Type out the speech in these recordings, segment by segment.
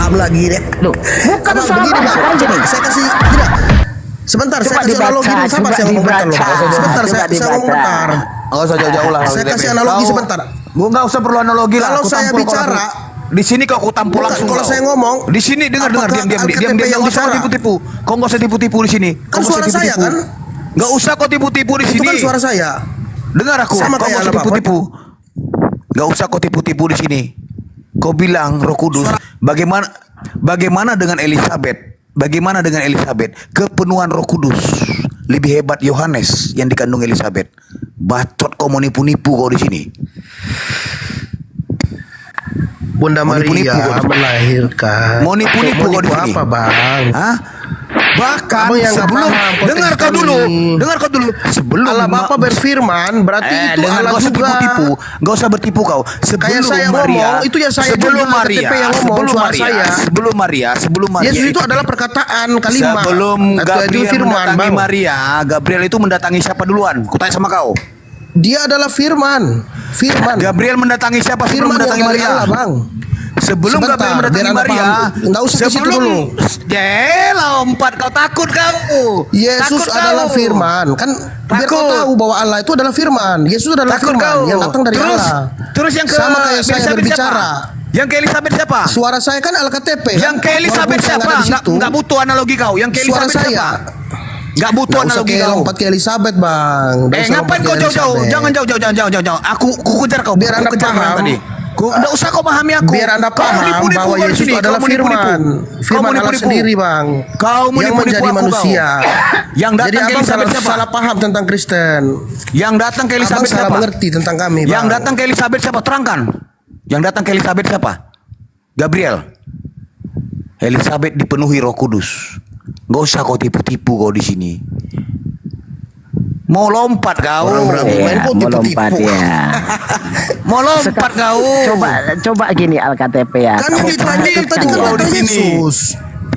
paham lagi deh. Loh, bukan Abang, salah begini, bahasa Bang. aja nih. Saya kasih tidak. Sebentar, Coba saya kasih dibaca, analogi dulu. Sabar, coba saya ngomong bentar loh. dibaca. Sebentar, Coba saya ngomong dibaca. bentar. Nggak usah jauh-jauh lah. Saya kasih analogi sebentar. Gue nggak usah perlu analogi lah. Kalau Aku saya tampol bicara, di sini kau aku tampol bukan, langsung. kalau kau. saya ngomong, Di sini dengar apakah diam. LKTP yang Nggak usah kau bicara? tipu-tipu. Kau nggak usah tipu-tipu di sini. Kan suara saya kan? Nggak usah kau tipu-tipu di Itu sini. kan suara saya. Dengar aku. Sama Kau kayak nggak usah anak Bapak. tipu-tipu. Nggak usah kau tipu-tipu di sini. Kau bilang Roh Kudus. Bagaimana dengan Elizabeth? Bagaimana dengan Elizabeth? Kepenuhan Roh Kudus lebih hebat Yohanes yang dikandung Elizabeth. Bacot kau mau nipu-nipu kau di sini. Bunda Mau nipu-nipu Maria kau. melahirkan. Mau nipu-nipu kau di sini. apa, Bang? Hah? Bahkan Abang yang nggak sebelum paham konteks dengar kau kami. dulu, sebelum Allah Bapa berfirman, berarti itu dengar, Allah gak usah juga. tipu-tipu, gak usah bertipu kau. Sebelum saya Maria, ngomong, itu yang saya sebelum juga, Maria, KTP yang ngomong, sebelum suara Maria, saya. sebelum Maria. Yesus itu adalah perkataan kalimat. Sebelum Itu Gabriel firman, mendatangi Bang. Maria, Gabriel itu mendatangi siapa duluan? Kutanya sama kau. Dia adalah firman. Gabriel mendatangi siapa sebelum Firman mendatangi yang dari Maria? Allah, Bang. Sebelum Sebentar, Gabriel mendatangi biar Anda Maria, paham. Nggak usah ke situ dulu. lompat kau takut kau. Yesus Takut adalah kau. firman. Kan biar kau Takut. tahu bahwa Allah itu adalah firman. Yesus adalah Takut firman kau. yang datang dari Allah. Terus yang ke Sama kayak saya Elizabeth berbicara. siapa? Yang ke Elizabeth siapa? Suara saya kan LKTP. Yang ke Elizabeth siapa? Nggak butuh analogi kau. Yang ke Suara Elizabeth saya. siapa? Nggak butuh Nggak usah analogi kayak kau. lompat ke Elizabeth, Bang. Nggak usah Ngapain lompat kau ke jauh-jauh? Elizabeth. Jangan jauh-jauh. Aku kejar kau. Biar Aku Anda kejar kau paham. tadi. Nggak usah kau pahami aku. Biar Anda Kau paham menipu-nipu bahwa kau di Yesus sini. itu adalah Kau menipu-nipu. firman. Kau Firman Allah menipu-nipu. sendiri, Bang. Kau yang menipu-nipu menjadi aku, manusia. Yang datang Jadi ke abang Elizabeth siapa? salah paham tentang Kristen. Yang datang ke Abang Elizabeth salah siapa? mengerti tentang kami, Bang. Yang datang ke Elizabeth siapa? Terangkan. Yang datang ke Elizabeth siapa? Gabriel. Elizabeth dipenuhi Roh Kudus. Gak usah kau tipu-tipu kau di sini. Mau lompat kau. Orang berargumen kok mau lompat tipu-tipu. ya. Mau lompat kau. Coba gini LKTP ya. Kan yang Kamu ditanya perhatikan tadi kan ya. kalau di kata sini. Yesus.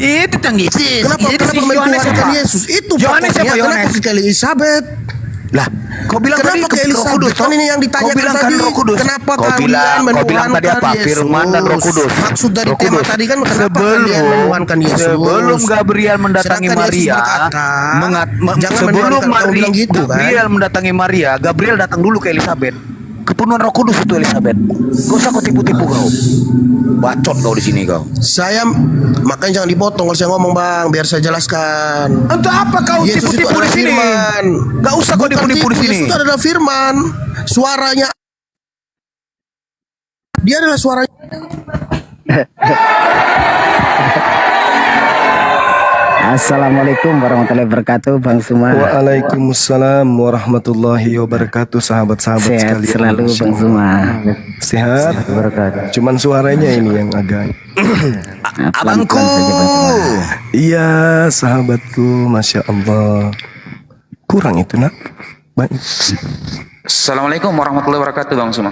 Itu tentang Yesus. Kenapa Yohanes mentuhankan siapa? Yesus? Itu Yohanes siapa? pokoknya. Kenapa Yohanes. ke Elizabeth? Lah, kau bilang Kenapa tadi ke Roh Kudus? Elizabeth? Kan ini yang ditanyakan Kau bilang kan tadi. Roh Kudus. Kenapa Kau kalian bilang tadi menuhankan apa? Yesus? Firman dan Roh Kudus. Maksud dari Roh tema Kudus. tadi kan kenapa kalian menuhankan Yesus? Sebelum Gabriel mendatangi Sedangkan Yesus Maria, berkata, jangan sebelum menuhankan, kau bilang gitu, kan? Gabriel mendatangi Maria, Gabriel datang dulu ke Elizabeth. Kepenuhan Roh Kudus itu Elizabeth. Gak usah kau tipu-tipu kau. Bacot kau di sini kau. Saya makanya jangan dipotong kalau saya ngomong, Bang, biar saya jelaskan. Untuk apa kau Yesus itu tipu-tipu di adalah sini? firman. Gak usah kau Bukan tipu-tipu di tipu, sini. Yesus itu adalah firman. Suaranya dia adalah suaranya. Assalamualaikum warahmatullahi wabarakatuh, Bang Suma. Waalaikumsalam warahmatullahi wabarakatuh, sahabat-sahabat Sehat sekalian. selalu, Bang Suma. Sehat. Cuman suaranya ini yang agak. Abangku. Iya, sahabatku, masya Allah. Kurang itu nak. Baik. Assalamualaikum warahmatullahi wabarakatuh, Bang Suma.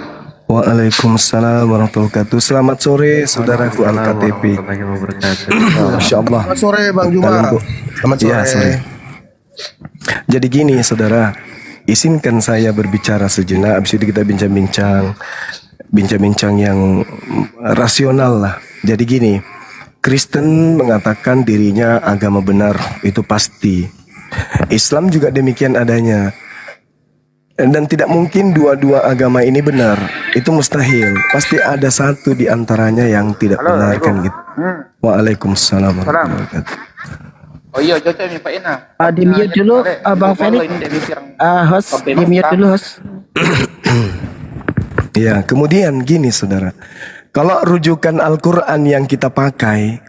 Waalaikumsalam warahmatullahi wabarakatuh. Selamat sore, saudaraku Al-KTP. Masya Allah. Selamat sore, Bang Juma. Dalam bu- Selamat sore. Iya, sore. Jadi gini, saudara, izinkan saya berbicara sejenak. Abis itu kita bincang-bincang yang rasional lah. Jadi gini, Kristen mengatakan dirinya agama benar, itu pasti. Islam juga demikian adanya. Dan tidak mungkin dua-dua agama ini benar. Itu mustahil. Pasti ada satu di antaranya yang tidak benar kan gitu. Waalaikumsalam warahmatullahi wabarakatuh. Oh iya, cocok nih Pak Ina. Di mute dulu, Bang Felix. Host, di mute dulu, host. Ya, kemudian gini saudara. Kalau rujukan Al-Quran yang kita pakai,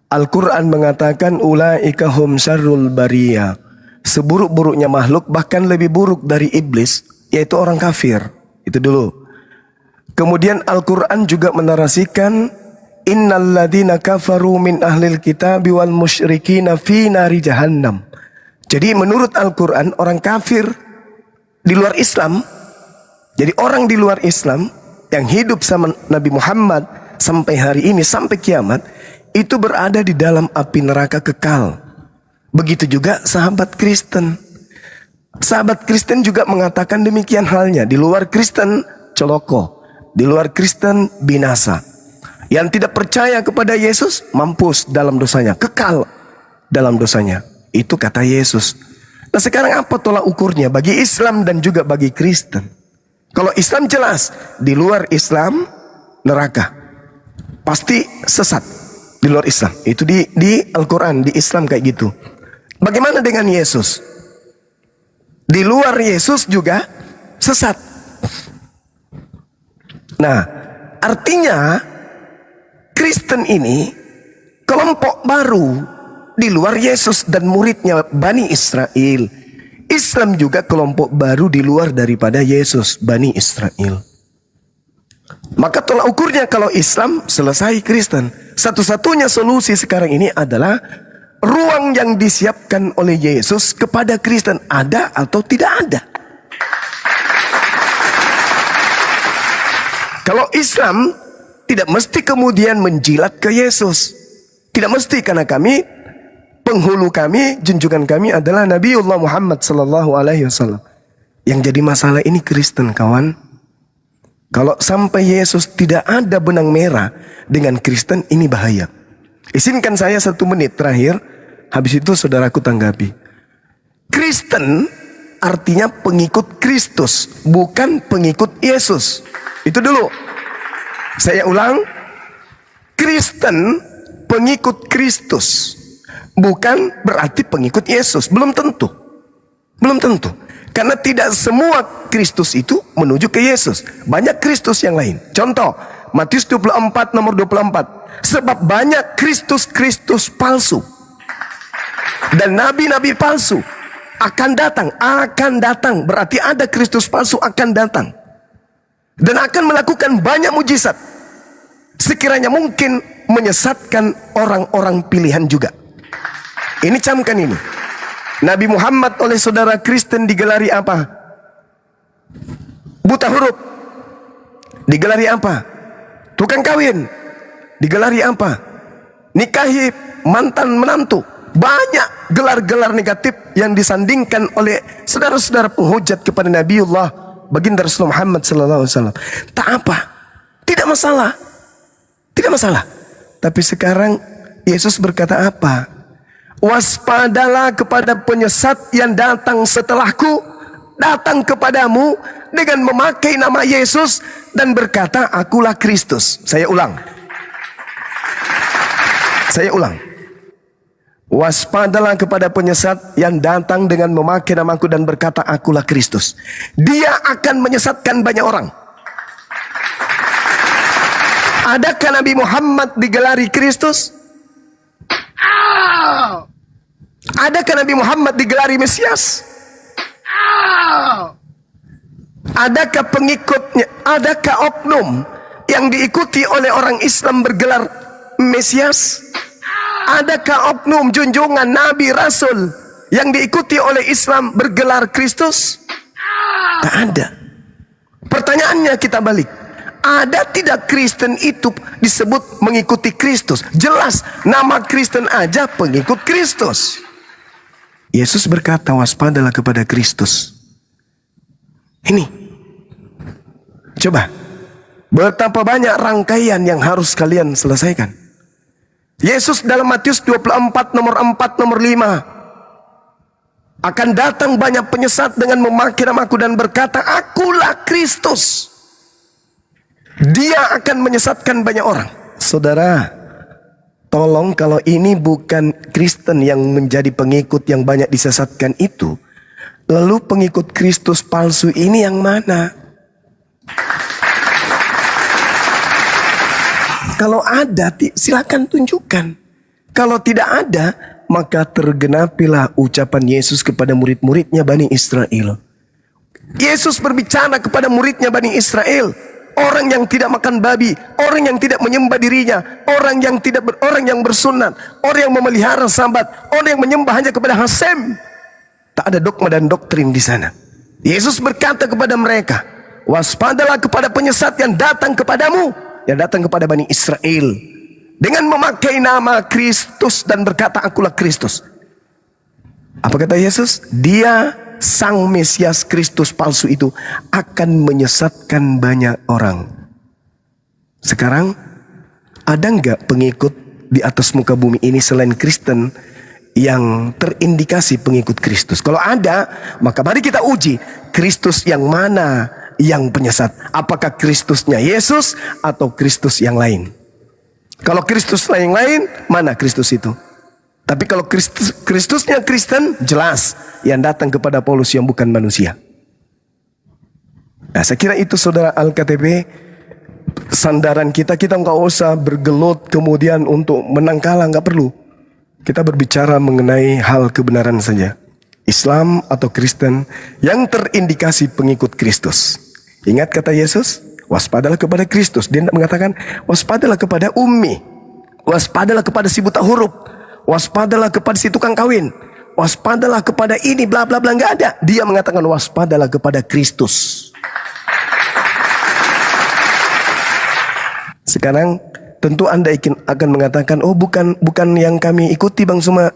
Al-Quran mengatakan ulaika hum syarrul bariyah. Seburuk-buruknya makhluk, bahkan lebih buruk dari iblis, yaitu orang kafir. Itu dulu. Kemudian Al-Quran juga menarasikan innal ladina kafaru min ahlil kitab wal musyrikina fi nari jahannam. Jadi menurut Al-Quran, orang kafir di luar Islam, jadi orang di luar Islam yang hidup sama Nabi Muhammad sampai hari ini, sampai kiamat, itu berada di dalam api neraka kekal. Begitu juga sahabat Kristen. Sahabat Kristen juga mengatakan demikian halnya. Di luar Kristen celoko, di luar Kristen binasa. Yang tidak percaya kepada Yesus mampus dalam dosanya, kekal dalam dosanya. Itu kata Yesus. Nah sekarang apa tolak ukurnya bagi Islam dan juga bagi Kristen? Kalau Islam jelas, di luar Islam neraka. Pasti sesat di luar Islam. Itu di Al-Quran, di Islam kayak gitu. Bagaimana dengan Yesus? Di luar Yesus juga sesat. Nah, artinya Kristen ini kelompok baru di luar Yesus dan muridnya Bani Israel. Islam juga kelompok baru di luar daripada Yesus, Bani Israel. Maka tolak ukurnya kalau Islam selesai Kristen. Satu-satunya solusi sekarang ini adalah ruang yang disiapkan oleh Yesus kepada Kristen ada atau tidak ada. Kalau Islam tidak mesti kemudian menjilat ke Yesus. Tidak mesti, karena kami, penghulu kami, junjungan kami adalah Nabiullah Muhammad sallallahu alaihi wasallam. Yang jadi masalah ini Kristen, kawan. Kalau sampai Yesus tidak ada benang merah dengan Kristen, ini bahaya. Izinkan saya 1 menit terakhir, habis itu saudaraku tanggapi. Kristen artinya pengikut Kristus, bukan pengikut Yesus. Itu dulu. Saya ulang. Kristen pengikut Kristus, bukan berarti pengikut Yesus. Belum tentu. Belum tentu. Karena tidak semua Kristus itu menuju ke Yesus. Banyak Kristus yang lain. Contoh, Matius 24 nomor 24. Sebab banyak Kristus palsu dan nabi-nabi palsu akan datang. Berarti ada Kristus palsu akan datang dan akan melakukan banyak mujizat, sekiranya mungkin menyesatkan orang-orang pilihan juga. Ini camkan ini. Nabi Muhammad oleh saudara Kristen digelari apa? Buta huruf. Digelari apa? Tukang kawin. Digelari apa? Nikahi mantan menantu. Banyak gelar-gelar negatif yang disandingkan oleh saudara-saudara penghujat kepada Nabiullah baginda Rasulullah Muhammad sallallahu alaihi wasallam. Tak apa. Tidak masalah. Tidak masalah. Tapi sekarang Yesus berkata apa? Waspadalah kepada penyesat yang datang setelahku, datang kepadamu dengan memakai nama Yesus dan berkata, akulah Kristus. Saya ulang. Waspadalah kepada penyesat yang datang dengan memakai namaku dan berkata, akulah Kristus. Dia akan menyesatkan banyak orang. Adakah Nabi Muhammad digelari Kristus? Adakah Nabi Muhammad digelari Mesias? Adakah pengikutnya, adakah oknum yang diikuti oleh orang Islam bergelar Mesias? Adakah oknum junjungan Nabi Rasul yang diikuti oleh Islam bergelar Kristus? Tak ada. Pertanyaannya kita balik. Ada tidak Kristen itu disebut mengikuti Kristus? Jelas nama Kristen aja pengikut Kristus. Yesus berkata, waspadalah kepada Kristus. Ini. Coba. Betapa banyak rangkaian yang harus kalian selesaikan. Yesus dalam Matius 24 nomor 4 nomor 5. Akan datang banyak penyesat dengan memakai namaku dan berkata, akulah Kristus. Dia akan menyesatkan banyak orang. Saudara, tolong kalau ini bukan Kristen yang menjadi pengikut yang banyak disesatkan itu, lalu pengikut Kristus palsu ini yang mana? Kalau ada, silakan tunjukkan. Kalau tidak ada, maka tergenapilah ucapan Yesus kepada murid-muridnya Bani Israel. Yesus berbicara kepada muridnya Bani Israel. Orang yang tidak makan babi, orang yang tidak menyembah dirinya, orang yang bersunat, orang yang memelihara sabat, orang yang menyembah hanya kepada Hasem. Tak ada dogma dan doktrin di sana. Yesus berkata kepada mereka, waspadalah kepada penyesat yang datang kepadamu, yang datang kepada Bani Israel dengan memakai nama Kristus dan berkata, akulah Kristus. Apa kata Yesus? Dia sang Mesias Kristus palsu itu akan menyesatkan banyak orang. Sekarang ada nggak pengikut di atas muka bumi ini selain Kristen yang terindikasi pengikut Kristus? Kalau ada, maka mari kita uji Kristus yang mana yang penyesat. Apakah Kristusnya Yesus atau Kristus yang lain? Kalau Kristus yang lain, mana Kristus itu? Tapi kalau Kristusnya Kristen, jelas yang datang kepada Paulus yang bukan manusia. Nah, saya kira itu saudara Al-KTP sandaran kita nggak usah bergelut kemudian untuk menang kalah, nggak perlu. Kita berbicara mengenai hal kebenaran saja. Islam atau Kristen yang terindikasi pengikut Kristus. Ingat kata Yesus, waspadalah kepada Kristus. Dia tidak mengatakan waspadalah kepada ummi, waspadalah kepada si buta huruf, waspadalah kepada si tukang kawin, waspadalah kepada ini bla bla bla, nggak ada. Dia mengatakan waspadalah kepada Kristus. Sekarang tentu Anda akan mengatakan, oh bukan yang kami ikuti Bang Suma,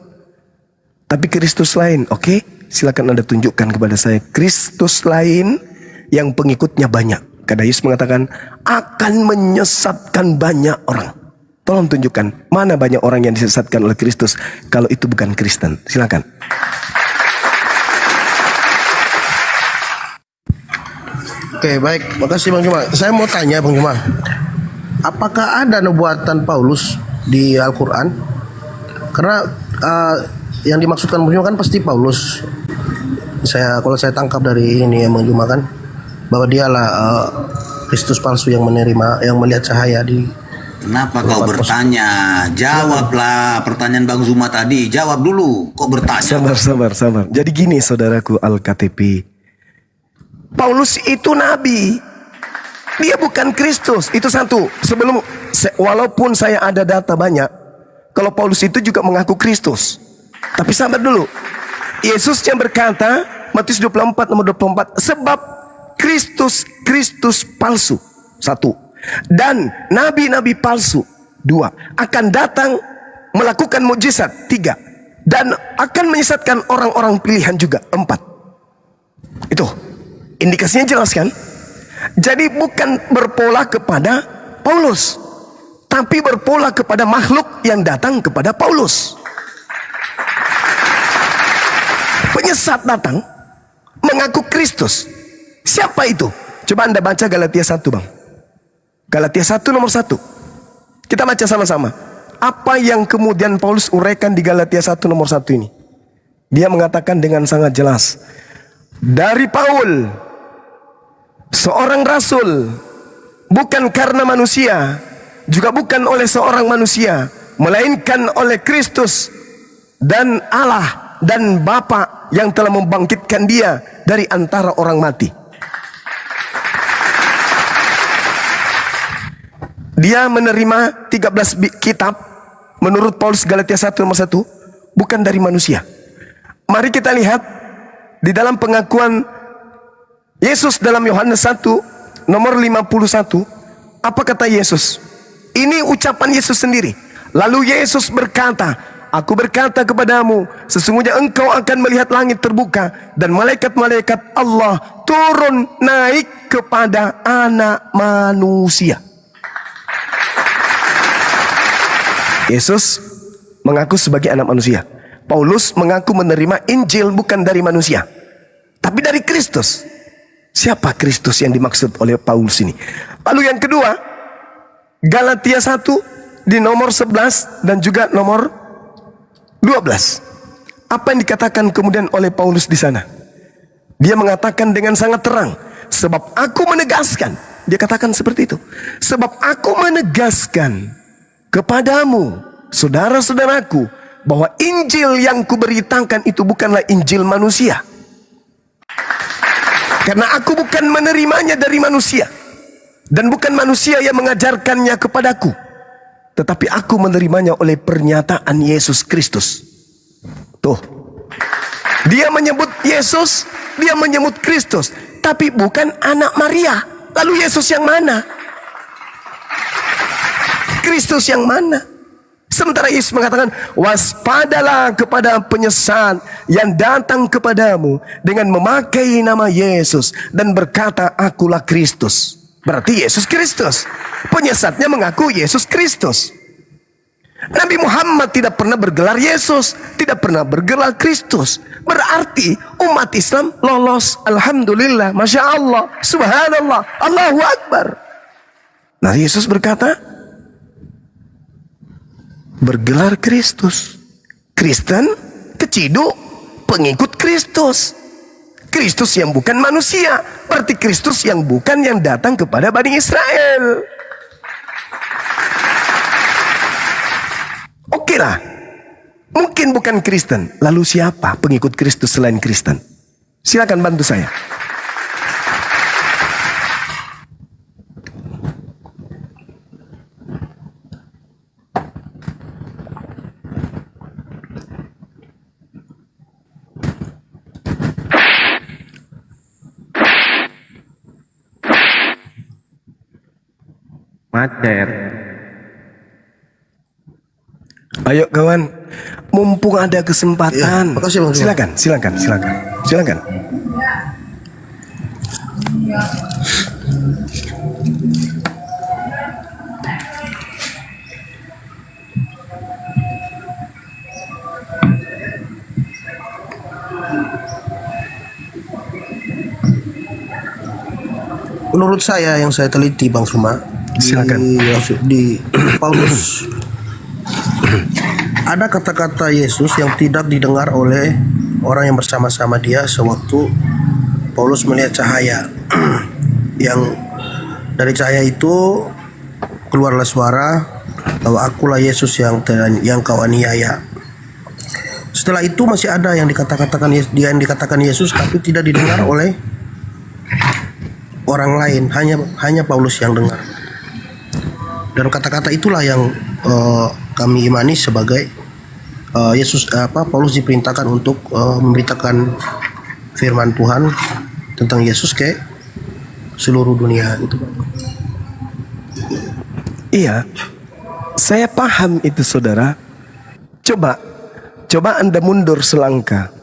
tapi Kristus lain. Oke, silakan Anda tunjukkan kepada saya Kristus lain yang pengikutnya banyak. Karena Yesus mengatakan akan menyesatkan banyak orang. Tolong tunjukkan mana banyak orang yang disesatkan oleh Kristus kalau itu bukan Kristen. Silakan. Oke, baik. Makasih Bang Juma. Saya mau tanya Bang Juma, apakah ada nubuatan Paulus di Al-Quran? Karena yang dimaksudkan Bang Juma kan pasti Paulus. Kalau saya tangkap dari ini yang Bang Juma kan, bahwa dialah Kristus palsu yang melihat cahaya di. Kenapa kau bertanya? Jawablah pertanyaan Bang Zuma tadi. Jawab dulu. Kok bertanya? Sabar. Jadi gini saudaraku Al-KTP, Paulus itu nabi. Dia bukan Kristus. Itu satu. Walaupun saya ada data banyak, kalau Paulus itu juga mengaku Kristus. Tapi sabar dulu. Yesus yang berkata, Matius 24 nomor 24, sebab Kristus palsu. Satu. Dan nabi-nabi palsu. Dua. Akan datang melakukan mukjizat. Tiga. Dan akan menyesatkan orang-orang pilihan juga. Empat. Itu. Indikasinya jelas kan? Jadi bukan berpola kepada Paulus, tapi berpola kepada makhluk yang datang kepada Paulus. Penyesat datang mengaku Kristus. Siapa itu? Coba Anda baca Galatia 1 Bang. Galatia 1 nomor 1. Kita baca sama-sama. Apa yang kemudian Paulus uraikan di Galatia 1 nomor 1 ini? Dia mengatakan dengan sangat jelas, dari Paul, seorang rasul, bukan karena manusia, juga bukan oleh seorang manusia, melainkan oleh Kristus dan Allah dan Bapa yang telah membangkitkan dia dari antara orang mati. Dia menerima 13 kitab menurut Paulus Galatia 1 nomor 1 bukan dari manusia. Mari kita lihat di dalam pengakuan Yesus dalam Yohanes 1 nomor 51. Apa kata Yesus? Ini ucapan Yesus sendiri. Lalu Yesus berkata, aku berkata kepadamu, sesungguhnya engkau akan melihat langit terbuka dan malaikat-malaikat Allah turun naik kepada anak manusia. Yesus mengaku sebagai anak manusia. Paulus mengaku menerima Injil bukan dari manusia, tapi dari Kristus. Siapa Kristus yang dimaksud oleh Paulus ini? Lalu yang kedua, Galatia 1 di nomor 11 dan juga nomor 12. Apa yang dikatakan kemudian oleh Paulus di sana? Dia mengatakan dengan sangat terang, sebab aku menegaskan, dia katakan seperti itu, sebab aku menegaskan kepadamu, saudara-saudaraku, bahwa Injil yang kuberitakan itu bukanlah Injil manusia. Karena aku bukan menerimanya dari manusia, dan bukan manusia yang mengajarkannya kepadaku, tetapi aku menerimanya oleh pernyataan Yesus Kristus. Tuh, dia menyebut Yesus, dia menyebut Kristus, tapi bukan anak Maria. Lalu Yesus yang mana? Kristus yang mana? Sementara Yesus mengatakan, waspadalah kepada penyesat yang datang kepadamu dengan memakai nama Yesus dan berkata, akulah Kristus. Berarti Yesus Kristus. Penyesatnya mengaku Yesus Kristus. Nabi Muhammad tidak pernah bergelar Yesus, tidak pernah bergelar Kristus. Berarti umat Islam lolos. Alhamdulillah, Masya Allah, Subhanallah, Allahu Akbar. Nah, Yesus berkata, bergelar Kristus. Kristen, keciduk, pengikut Kristus. Kristus yang bukan manusia, berarti Kristus yang bukan yang datang kepada Bani Israel. Oke lah, mungkin bukan Kristen. Lalu siapa pengikut Kristus selain Kristen? Silakan bantu saya. Macet. Ayo kawan, mumpung ada kesempatan. Ya, makasih, Bang. Silakan. Menurut saya yang saya teliti Bang Suma, Silakan. di Paulus ada kata-kata Yesus yang tidak didengar oleh orang yang bersama-sama dia sewaktu Paulus melihat cahaya. Yang dari cahaya itu keluarlah suara bahwa akulah Yesus yang kau aniaya. Setelah itu masih ada yang dikatakan Yesus tapi tidak didengar oleh orang lain, hanya Paulus yang dengar. Dan kata-kata itulah yang kami imani sebagai Paulus diperintahkan untuk memberitakan firman Tuhan tentang Yesus ke seluruh dunia itu. Iya, saya paham itu saudara. Coba Anda mundur selangkah.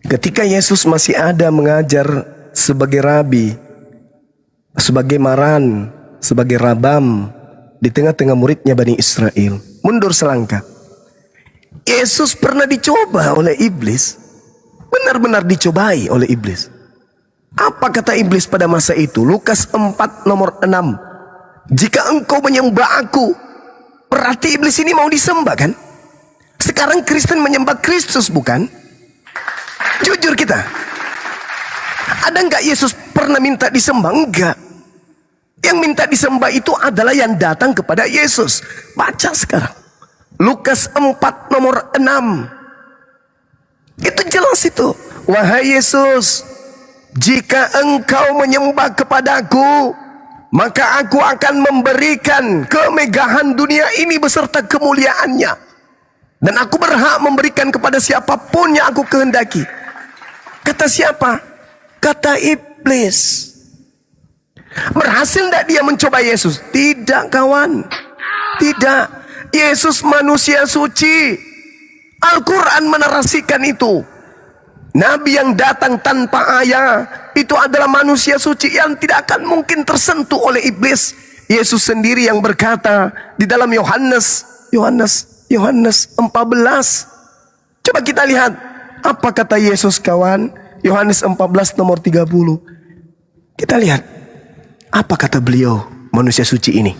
Ketika Yesus masih ada mengajar sebagai rabi, sebagai maran, sebagai rabam di tengah-tengah muridnya Bani Israel. Mundur selangkah. Yesus pernah dicoba oleh iblis. Benar-benar dicobai oleh iblis. Apa kata iblis pada masa itu? Lukas 4 nomor 6. Jika engkau menyembah aku, berarti iblis ini mau disembah kan? Sekarang Kristen menyembah Kristus bukan? Jujur kita. Ada enggak Yesus pernah minta disembah? Enggak. Yang minta disembah itu adalah yang datang kepada Yesus. Baca sekarang. Lukas 4 nomor 6. Itu jelas itu. Wahai Yesus, jika engkau menyembah kepadaku, maka aku akan memberikan kemegahan dunia ini beserta kemuliaannya. Dan aku berhak memberikan kepada siapapun yang aku kehendaki. Kata siapa? Kata iblis. Berhasil tidak dia mencoba Yesus? Tidak kawan. Tidak. Yesus manusia suci. Al-Quran menarasikan itu. Nabi yang datang tanpa ayah itu adalah manusia suci yang tidak akan mungkin tersentuh oleh iblis. Yesus sendiri yang berkata di dalam Yohanes 14. Coba kita lihat apa kata Yesus kawan. Yohanes 14 nomor 30. Kita lihat apa kata beliau, manusia suci ini.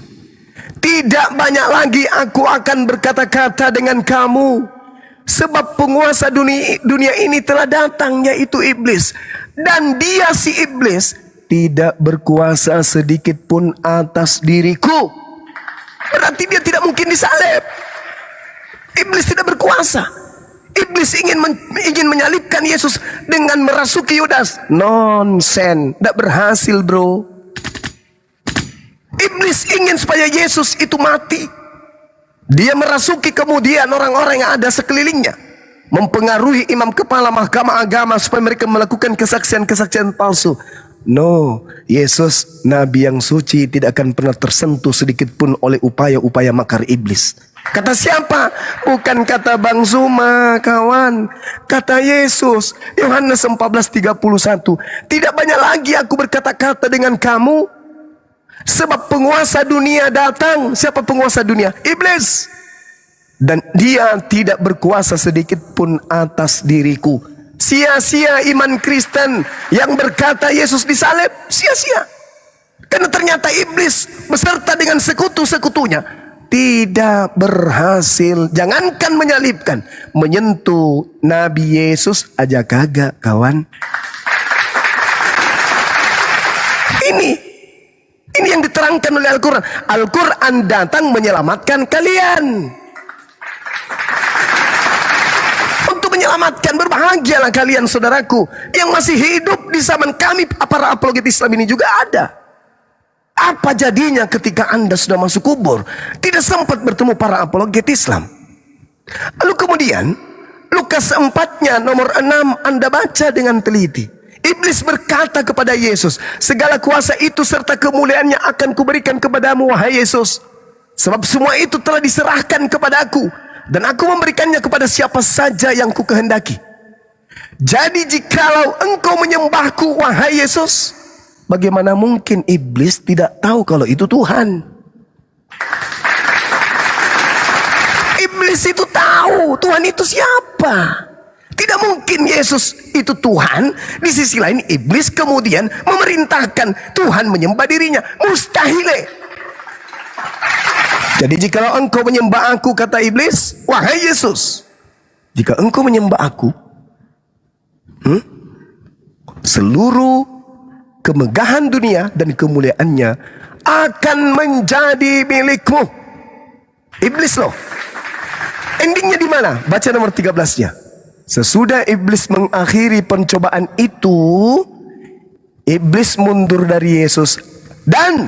Tidak banyak lagi aku akan berkata-kata dengan kamu, sebab penguasa dunia ini telah datang, yaitu iblis. Dan dia si iblis tidak berkuasa sedikit pun atas diriku. Berarti dia tidak mungkin disalib. Iblis tidak berkuasa. Iblis ingin menyalibkan Yesus dengan merasuki Yudas. Nonsen, tidak berhasil bro. Iblis ingin supaya Yesus itu mati. Dia merasuki kemudian orang-orang yang ada sekelilingnya, mempengaruhi imam kepala mahkamah agama supaya mereka melakukan kesaksian-kesaksian palsu. No, Yesus Nabi yang suci tidak akan pernah tersentuh sedikit pun oleh upaya-upaya makar iblis. Kata siapa? Bukan kata Bang Zuma kawan. Kata Yesus. Yohanes 14:31. Tidak banyak lagi aku berkata-kata dengan kamu, Sebab penguasa dunia datang. Siapa penguasa dunia? Iblis. Dan dia tidak berkuasa sedikit pun atas diriku. Sia-sia iman Kristen yang berkata Yesus disalib. Sia-sia. Karena ternyata iblis beserta dengan sekutu-sekutunya tidak berhasil. Jangankan menyalibkan, menyentuh Nabi Yesus aja kagak, kawan. Ini yang diterangkan oleh Al-Quran. Al-Quran datang menyelamatkan kalian. Untuk menyelamatkan, berbahagialah kalian saudaraku yang masih hidup di zaman kami. Para apologet Islam ini juga ada. Apa jadinya ketika Anda sudah masuk kubur, tidak sempat bertemu para apologet Islam? Lalu kemudian Lukas 4-nya nomor 6 Anda baca dengan teliti. Iblis berkata kepada Yesus, segala kuasa itu serta kemuliaannya akan kuberikan kepadamu, wahai Yesus. Sebab semua itu telah diserahkan kepada aku, dan aku memberikannya kepada siapa saja yang ku kehendaki. Jadi jikalau engkau menyembahku, wahai Yesus, bagaimana mungkin iblis tidak tahu kalau itu Tuhan? Iblis itu tahu Tuhan itu siapa. Tidak mungkin Yesus itu Tuhan, di sisi lain iblis kemudian memerintahkan Tuhan menyembah dirinya. Mustahil. Jadi jikalau engkau menyembah aku, kata iblis, wahai Yesus, jika engkau menyembah aku, seluruh kemegahan dunia dan kemuliaannya akan menjadi milikmu. Iblis loh. Endingnya di mana? Baca nomor 13-nya. Sesudah iblis mengakhiri pencobaan itu, iblis mundur dari Yesus dan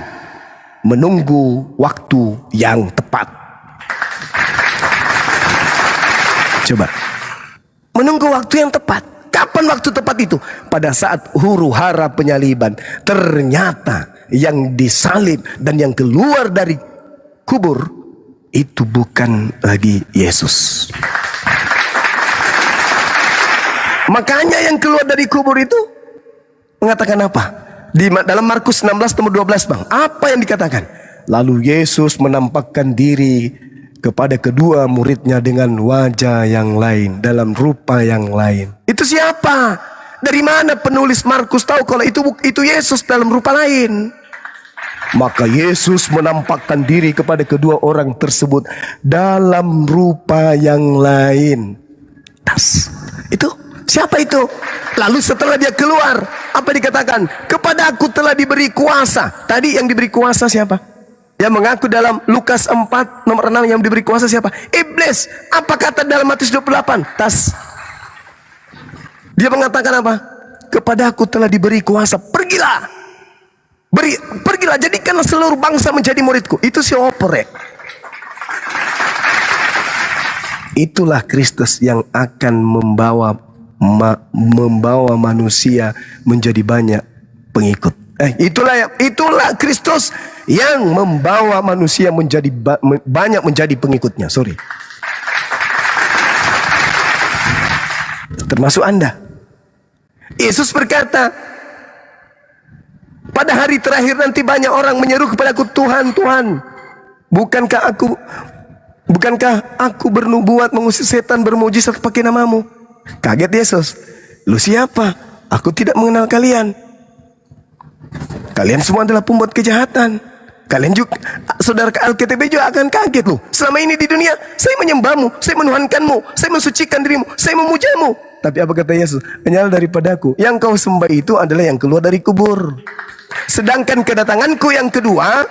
menunggu waktu yang tepat. Coba. Menunggu waktu yang tepat. Kapan waktu tepat itu? Pada saat huru hara penyaliban. Ternyata yang disalib dan yang keluar dari kubur itu bukan lagi Yesus. Makanya yang keluar dari kubur itu mengatakan apa? Dalam Markus 16 nomor 12, Bang. Apa yang dikatakan? Lalu Yesus menampakkan diri kepada kedua muridnya dengan wajah yang lain, dalam rupa yang lain. Itu siapa? Dari mana penulis Markus tahu kalau itu Yesus dalam rupa lain? Maka Yesus menampakkan diri kepada kedua orang tersebut dalam rupa yang lain. Itu siapa itu? Lalu setelah dia keluar, apa dikatakan? Kepada aku telah diberi kuasa. Tadi yang diberi kuasa siapa? Yang mengaku dalam Lukas 4 nomor 6 yang diberi kuasa siapa? Iblis. Apa kata dalam Matius 28? Dia mengatakan apa? Kepada aku telah diberi kuasa. Pergilah. Pergilah, jadikanlah seluruh bangsa menjadi muridku. Itu si opere. Itulah Kristus yang akan membawa manusia menjadi banyak pengikut. Itulah Kristus yang membawa manusia menjadi banyak menjadi pengikutnya. Sorry. Termasuk Anda. Yesus berkata, pada hari terakhir nanti banyak orang menyeru kepadaku, Tuhan, Tuhan, bukankah aku bernubuat, mengusir setan, bermujizat pakai namamu? Kaget Yesus. Lu siapa? Aku tidak mengenal kalian. Kalian semua adalah pembuat kejahatan. Kalian juga, saudara Alkitab juga akan kaget loh. Selama ini di dunia, saya menyembahmu, saya menuhankanmu, saya mensucikan dirimu, saya memujamu. Tapi apa kata Yesus? Hanyalah daripadaku. Yang kau sembah itu adalah yang keluar dari kubur. Sedangkan kedatanganku yang kedua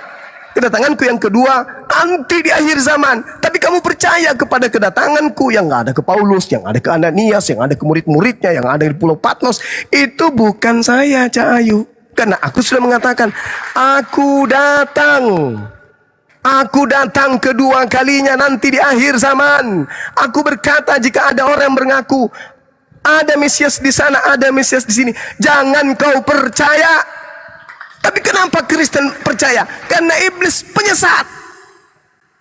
nanti di akhir zaman. Tapi kamu percaya kepada kedatanganku yang gak ada ke Paulus, yang ada ke Ananias, yang ada ke murid-muridnya, yang ada di Pulau Patmos. Itu bukan saya, Cak Ayu. Karena aku sudah mengatakan, aku datang kedua kalinya nanti di akhir zaman. Aku berkata, jika ada orang yang mengaku ada Mesias di sana, ada Mesias di sini, jangan kau percaya. Tapi kenapa Kristen percaya? Karena iblis penyesat.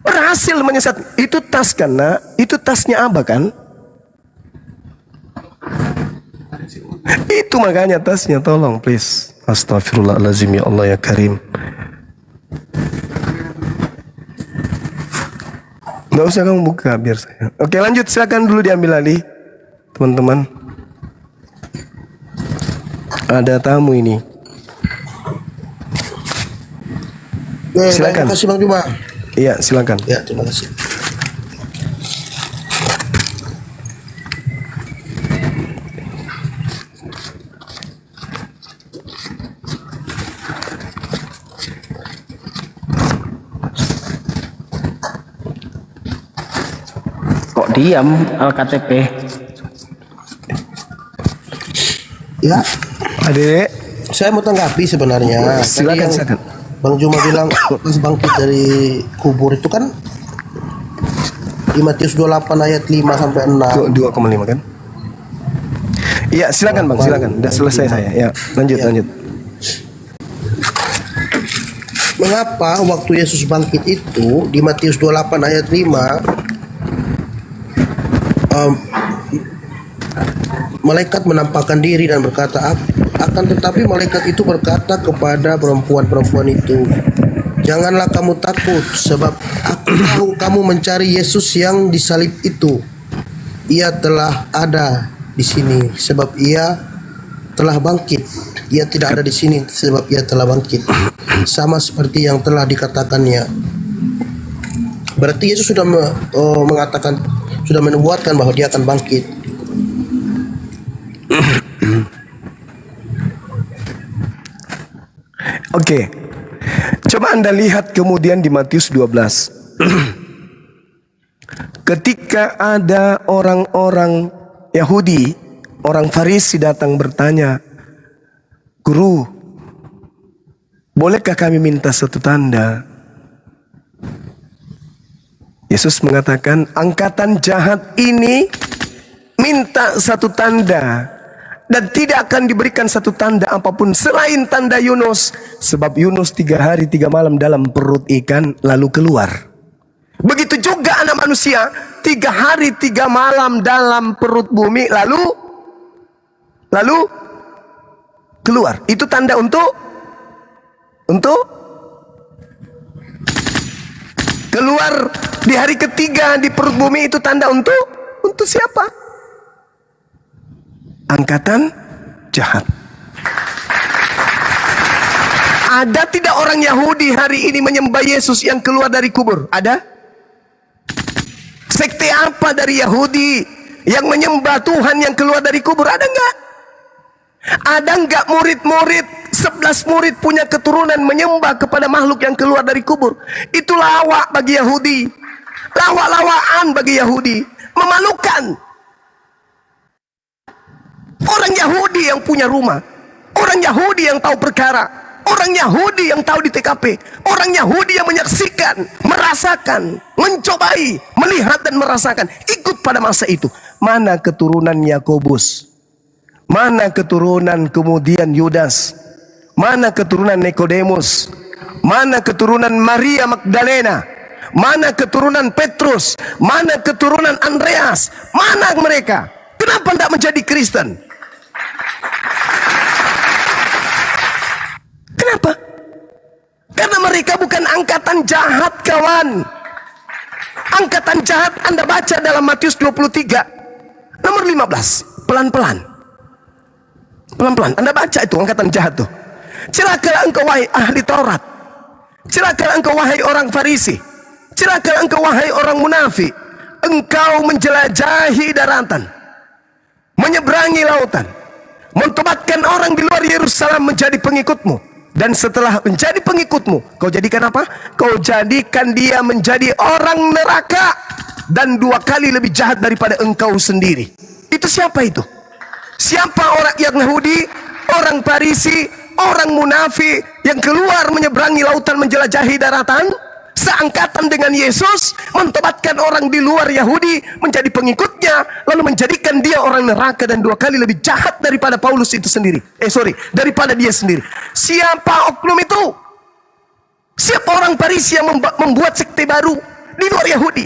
Berhasil menyesat. Itu tas karena itu tasnya Abah kan? Itu makanya tasnya, tolong please. Astagfirullahaladzim, ya Allah ya Karim. Nggak usah kamu buka, biar saya. Oke, lanjut, silakan dulu diambil alih, teman-teman. Ada tamu ini. Terima Silakan. kasih Bang Juma. Iya, silakan. Ya, terima kasih. Kok diam LKTP? Ya, Adek, saya mau tanggapi sebenarnya. Silakan, Tadi yang silakan. Bang Juma bilang pas bangkit dari kubur itu kan di Matius 28 ayat 5 sampai 6. 2,5 kan? Iya, silakan Bang, silakan. Udah selesai saya. Ya, lanjut, Ya. lanjut. Mengapa waktu Yesus bangkit itu di Matius 28 ayat 5 malaikat menampakkan diri dan berkata, akan tetapi malaikat itu berkata kepada perempuan-perempuan itu, janganlah kamu takut, sebab aku tahu kamu mencari Yesus yang disalib itu. Ia telah ada di sini sebab ia telah bangkit. Ia tidak ada di sini sebab ia telah bangkit. Sama seperti yang telah dikatakannya. Berarti Yesus sudah mengatakan, sudah menubuatkan bahwa dia akan bangkit. Oke. Coba Anda lihat kemudian di Matius 12. Ketika ada orang-orang Yahudi, orang Farisi datang bertanya, Guru, bolehkah kami minta satu tanda? Yesus mengatakan, angkatan jahat ini minta satu tanda, dan tidak akan diberikan satu tanda apapun selain tanda Yunus. Sebab Yunus 3 hari 3 malam dalam perut ikan lalu keluar. Begitu juga anak manusia 3 hari 3 malam dalam perut bumi lalu keluar. Itu tanda untuk keluar di hari ketiga di perut bumi. Itu tanda untuk siapa? Angkatan jahat. Ada tidak orang Yahudi hari ini menyembah Yesus yang keluar dari kubur? Ada? Sekte apa dari Yahudi yang menyembah Tuhan yang keluar dari kubur? Ada enggak? Ada enggak murid-murid 11 murid punya keturunan menyembah kepada makhluk yang keluar dari kubur? Itu lawak bagi Yahudi. Lawak-lawakan bagi Yahudi. Memalukan. Orang Yahudi yang punya rumah, orang Yahudi yang tahu perkara, orang Yahudi yang tahu di TKP, orang Yahudi yang menyaksikan, merasakan, mencobai, melihat dan merasakan, ikut pada masa itu. Mana keturunan Yakobus? Mana keturunan kemudian Yudas? Mana keturunan Nikodemus? Mana keturunan Maria Magdalena? Mana keturunan Petrus? Mana keturunan Andreas? Mana mereka? Kenapa tidak menjadi Kristen? Kenapa? Karena mereka bukan angkatan jahat, kawan. Angkatan jahat Anda baca dalam Matius 23 nomor 15. Pelan-pelan. Pelan-pelan Anda baca itu angkatan jahat tuh. Celakalah engkau wahai ahli Taurat. Celakalah engkau wahai orang Farisi. Celakalah engkau wahai orang munafik. Engkau menjelajahi daratan, menyeberangi lautan, mentobatkan orang di luar Yerusalem menjadi pengikutmu. Dan setelah menjadi pengikutmu, kau jadikan apa? Kau jadikan dia menjadi orang neraka dan 2 kali lebih jahat daripada engkau sendiri. Itu siapa itu? Siapa orang yang Yahudi, orang Farisi, orang munafik yang keluar menyeberangi lautan menjelajahi daratan? Seangkatan dengan Yesus, mentobatkan orang di luar Yahudi menjadi pengikutnya, lalu menjadikan dia orang neraka dan 2 kali lebih jahat daripada Paulus itu sendiri. Daripada dia sendiri. Siapa oknum itu? Siapa orang Farisi yang membuat sekte baru di luar Yahudi?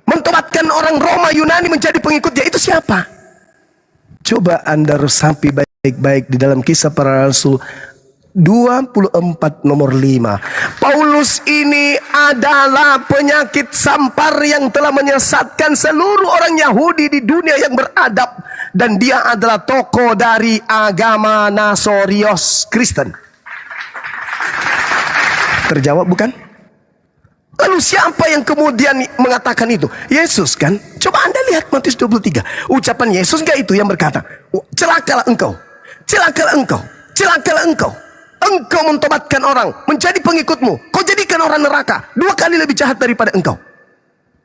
Mentobatkan orang Roma Yunani menjadi pengikutnya. Itu siapa? Coba Anda resapi baik-baik di dalam Kisah Para Rasul 24 nomor 5. Paulus ini adalah penyakit sampar yang telah menyesatkan seluruh orang Yahudi di dunia yang beradab, dan dia adalah tokoh dari agama Nasorios, Kristen. Terjawab bukan? Lalu siapa yang kemudian mengatakan itu? Yesus kan? Coba Anda lihat Matius 23. Ucapan Yesus enggak itu yang berkata, celakalah engkau, celakalah engkau, celakalah engkau. Engkau mentobatkan orang menjadi pengikutmu, kau jadikan orang neraka 2 kali lebih jahat daripada engkau.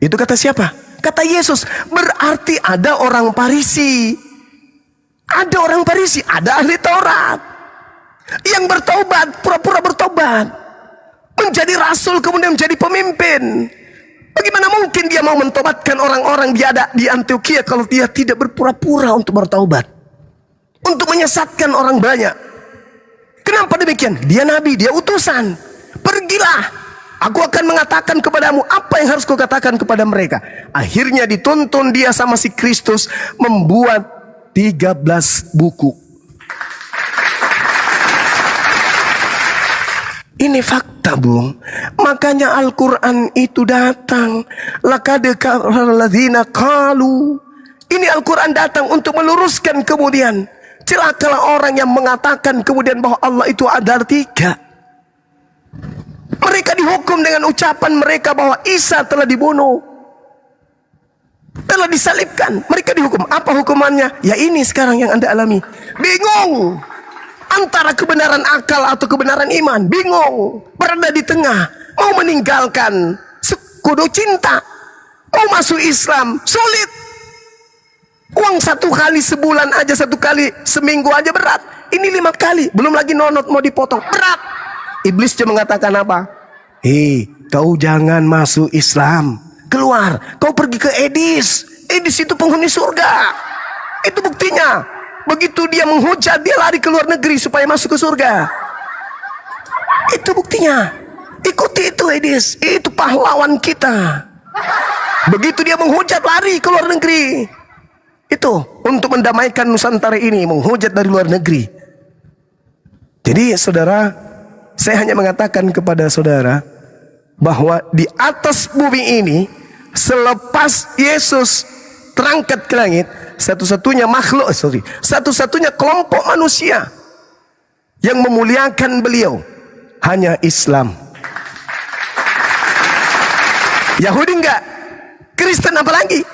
Itu kata siapa? Kata Yesus. Berarti ada orang Farisi, ada orang Farisi, ada ahli Taurat yang bertobat, pura-pura bertobat, menjadi rasul, kemudian menjadi pemimpin. Bagaimana mungkin dia mau mentobatkan orang-orang di Antioquia kalau dia tidak berpura-pura untuk bertobat, untuk menyesatkan orang banyak? Kenapa demikian? Dia nabi, dia utusan. Pergilah, aku akan mengatakan kepadamu apa yang harus kau katakan kepada mereka. Akhirnya dituntun dia sama si Kristus membuat 13 buku. Ini fakta, Bung. Makanya Al-Quran itu datang. Laqad kafara alladzina qalu. Ini Al-Quran datang untuk meluruskan kemudian. Celakalah orang yang mengatakan kemudian bahwa Allah itu adalah 3. Mereka dihukum dengan ucapan mereka bahwa Isa telah dibunuh, telah disalibkan. Mereka dihukum. Apa hukumannya? Ya ini sekarang yang Anda alami. Bingung antara kebenaran akal atau kebenaran iman. Bingung. Berada di tengah. Mau meninggalkan sekutu cinta, mau masuk Islam, sulit. Uang 1 kali sebulan aja, 1 kali seminggu aja berat. Ini 5 kali, belum lagi nonot mau dipotong, berat. Iblis cuma mengatakan apa? Hei, kau jangan masuk Islam, keluar. Kau pergi ke Edis. Edis itu penghuni surga. Itu buktinya. Begitu dia menghujat, dia lari ke luar negeri supaya masuk ke surga. Itu buktinya. Ikuti itu Edis. Itu pahlawan kita. Begitu dia menghujat, lari ke luar negeri. Itu untuk mendamaikan Nusantara ini, menghujat dari luar negeri. Jadi saudara, saya hanya mengatakan kepada saudara bahwa di atas bumi ini, selepas Yesus terangkat ke langit, satu-satunya makhluk, satu-satunya kelompok manusia yang memuliakan beliau hanya Islam. Yahudi enggak, Kristen apalagi.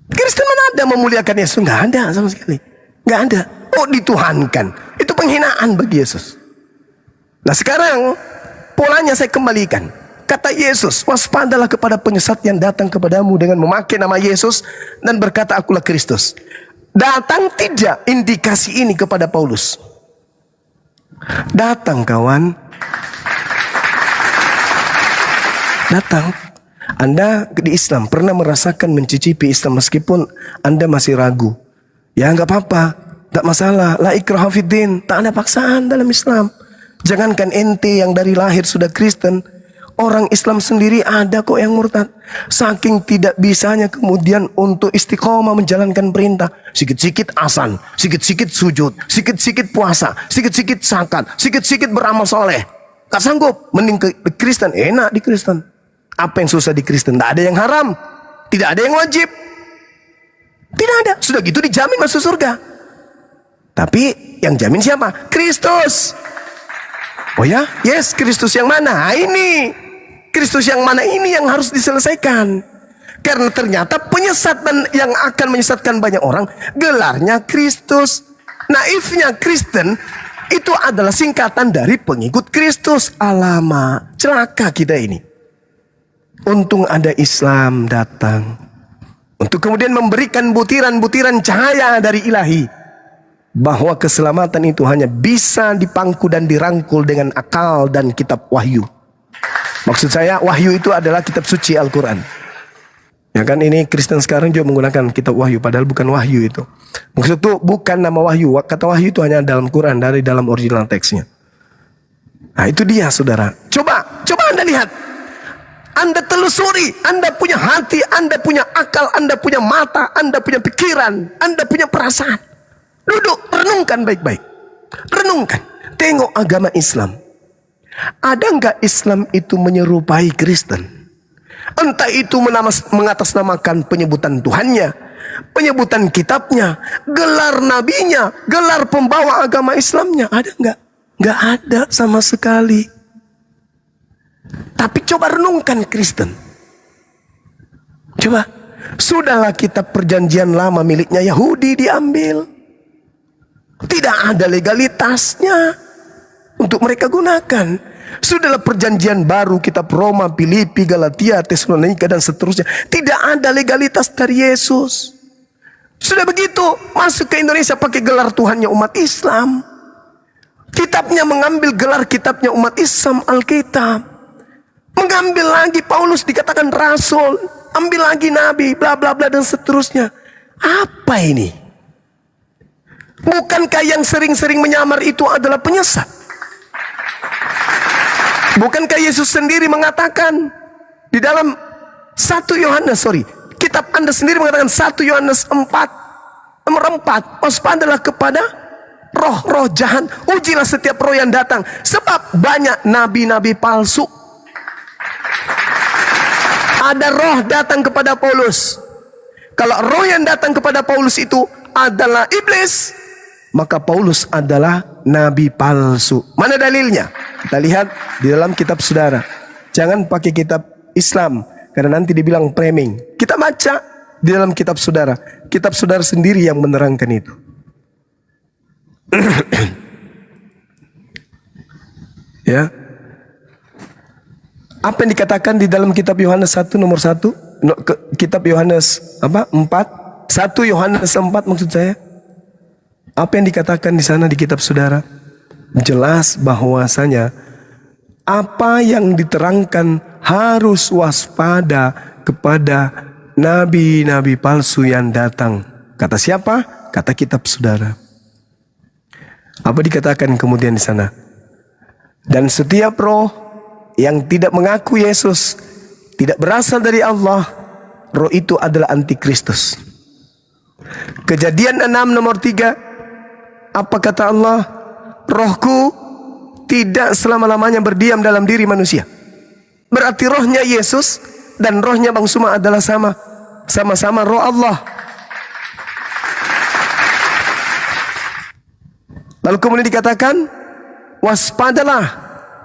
Kristen mana ada memuliakan Yesus? Nggak ada sama sekali. Nggak ada. Oh, dituhankan. Itu penghinaan bagi Yesus. Nah sekarang polanya saya kembalikan. Kata Yesus, waspadalah kepada penyesat yang datang kepadamu dengan memakai nama Yesus dan berkata akulah Kristus. Datang tidak indikasi ini kepada Paulus? Datang kawan. Datang. Anda di Islam pernah merasakan mencicipi Islam meskipun Anda masih ragu. Ya nggak apa-apa, nggak masalah. La ikraha fiddin, tak ada paksaan dalam Islam. Jangankan ente yang dari lahir sudah Kristen, orang Islam sendiri ada kok yang murtad. Saking tidak bisanya kemudian untuk istiqomah menjalankan perintah. Sikit-sikit azan, sikit-sikit sujud, sikit-sikit puasa, sikit-sikit zakat, sikit-sikit beramal soleh. Gak sanggup, mending ke Kristen, enak di Kristen. Apa yang susah di Kristen? Tidak ada yang haram, tidak ada yang wajib, tidak ada. Sudah gitu dijamin masuk surga. Tapi yang jamin siapa? Kristus. Oh ya, yes, Kristus yang mana? Nah, ini Kristus yang mana ini yang harus diselesaikan. Karena ternyata penyesatan yang akan menyesatkan banyak orang gelarnya Kristus. Naifnya Kristen itu adalah singkatan dari pengikut Kristus. Alamak, celaka kita ini. Untung ada Islam datang untuk kemudian memberikan butiran-butiran cahaya dari ilahi, bahwa keselamatan itu hanya bisa dipangku dan dirangkul dengan akal dan kitab wahyu. Maksud saya wahyu itu adalah kitab suci Al-Quran. Ya kan, ini Kristen sekarang juga menggunakan kitab wahyu, padahal bukan wahyu itu. Maksud itu bukan nama wahyu. Kata wahyu itu hanya dalam Quran, dari dalam original teksnya. Nah itu dia saudara. Coba Anda lihat. Anda telusuri, Anda punya hati, Anda punya akal, Anda punya mata, Anda punya pikiran, Anda punya perasaan. Duduk, renungkan baik-baik. Renungkan. Tengok agama Islam. Ada enggak Islam itu menyerupai Kristen? Entah itu mengatasnamakan penyebutan Tuhannya, penyebutan kitabnya, gelar nabinya, gelar pembawa agama Islamnya. Ada enggak? Enggak ada sama sekali. Tapi coba renungkan Kristen. Coba. Sudahlah kitab perjanjian lama miliknya Yahudi diambil. Tidak ada legalitasnya untuk mereka gunakan. Sudahlah perjanjian baru kitab Roma, Filipi, Galatia, Tesalonika dan seterusnya. Tidak ada legalitas dari Yesus. Sudah begitu masuk ke Indonesia pakai gelar Tuhannya umat Islam. Kitabnya mengambil gelar kitabnya umat Islam, Alkitab. Mengambil lagi Paulus dikatakan rasul, ambil lagi nabi, bla bla bla dan seterusnya. Apa ini? Bukankah yang sering-sering menyamar itu adalah penyesat? Bukankah Yesus sendiri mengatakan di dalam kitab Anda sendiri mengatakan 1 Yohanes 4 nomor 4, waspadalah kepada roh-roh jahat, ujilah setiap roh yang datang, sebab banyak nabi-nabi palsu. Ada roh datang kepada Paulus. Kalau roh yang datang kepada Paulus itu adalah iblis, maka Paulus adalah nabi palsu. Mana dalilnya? Kita lihat di dalam kitab saudara. Jangan pakai kitab Islam, karena nanti dibilang framing. Kita baca di dalam kitab saudara. Kitab saudara sendiri yang menerangkan itu. Ya. Apa yang dikatakan di dalam kitab Yohanes 1 nomor 1? Kitab Yohanes 4? 1 Yohanes 4 maksud saya. Apa yang dikatakan di sana di kitab saudara? Jelas bahwasanya apa yang diterangkan harus waspada kepada nabi-nabi palsu yang datang. Kata siapa? Kata kitab saudara. Apa dikatakan kemudian di sana? Dan setiap roh yang tidak mengaku Yesus tidak berasal dari Allah, roh itu adalah antikristus. Kejadian 6 nomor 3, apa kata Allah? Rohku tidak selama-lamanya berdiam dalam diri manusia. Berarti rohnya Yesus dan rohnya Bang Suma adalah sama-sama roh Allah. Lalu kemudian dikatakan, waspadalah,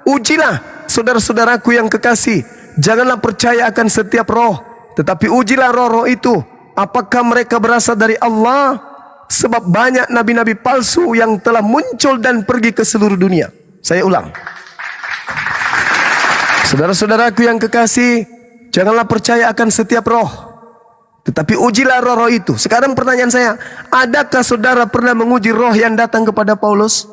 ujilah saudara-saudaraku yang kekasih, janganlah percaya akan setiap roh, tetapi ujilah roh-roh itu, apakah mereka berasal dari Allah? Sebab banyak nabi-nabi palsu yang telah muncul dan pergi ke seluruh dunia. Saya ulang. Saudara-saudaraku yang kekasih, janganlah percaya akan setiap roh, tetapi ujilah roh-roh itu. Sekarang pertanyaan saya, adakah saudara pernah menguji roh yang datang kepada Paulus?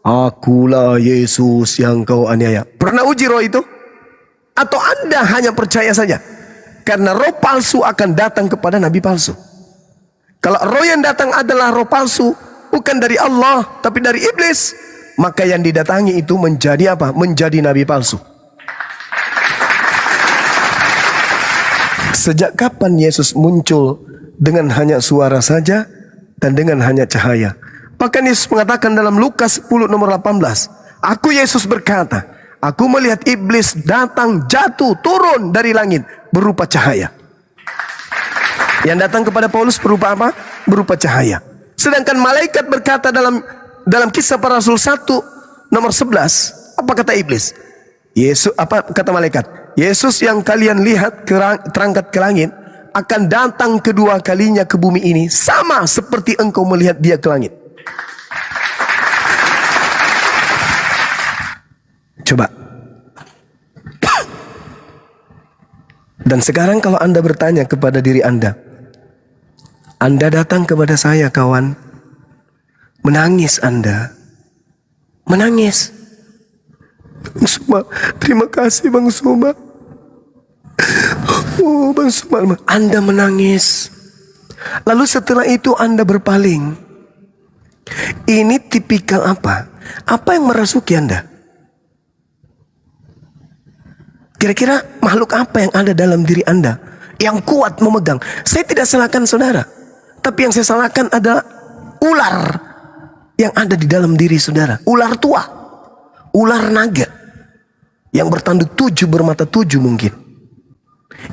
Akulah Yesus yang kau aniaya. Pernah uji roh itu? Atau Anda hanya percaya saja? Karena roh palsu akan datang kepada nabi palsu. Kalau roh yang datang adalah roh palsu, bukan dari Allah, tapi dari iblis, maka yang didatangi itu menjadi apa? Menjadi nabi palsu. Sejak kapan Yesus muncul dengan hanya suara saja dan dengan hanya cahaya? Bahkan Yesus mengatakan dalam Lukas 10 nomor 18, Aku Yesus berkata, aku melihat iblis datang, jatuh, turun dari langit berupa cahaya. Yang datang kepada Paulus berupa apa? Berupa cahaya. Sedangkan malaikat berkata dalam kisah para rasul 1 nomor 11, apa kata iblis? Apa kata malaikat? Yesus yang kalian lihat terangkat ke langit akan datang kedua kalinya ke bumi ini, sama seperti engkau melihat dia ke langit. Coba. Dan sekarang kalau Anda bertanya kepada diri Anda datang kepada saya kawan, menangis Anda, menangis. Bang Suma, terima kasih Bang Suma. Oh Bang Suma, Anda menangis. Lalu setelah itu Anda berpaling. Ini tipikal apa? Apa yang merasuki Anda? Kira-kira makhluk apa yang ada dalam diri Anda yang kuat memegang? Saya tidak salahkan saudara, tapi yang saya salahkan adalah ular yang ada di dalam diri saudara. Ular tua, ular naga yang bertanduk 7 bermata 7 mungkin.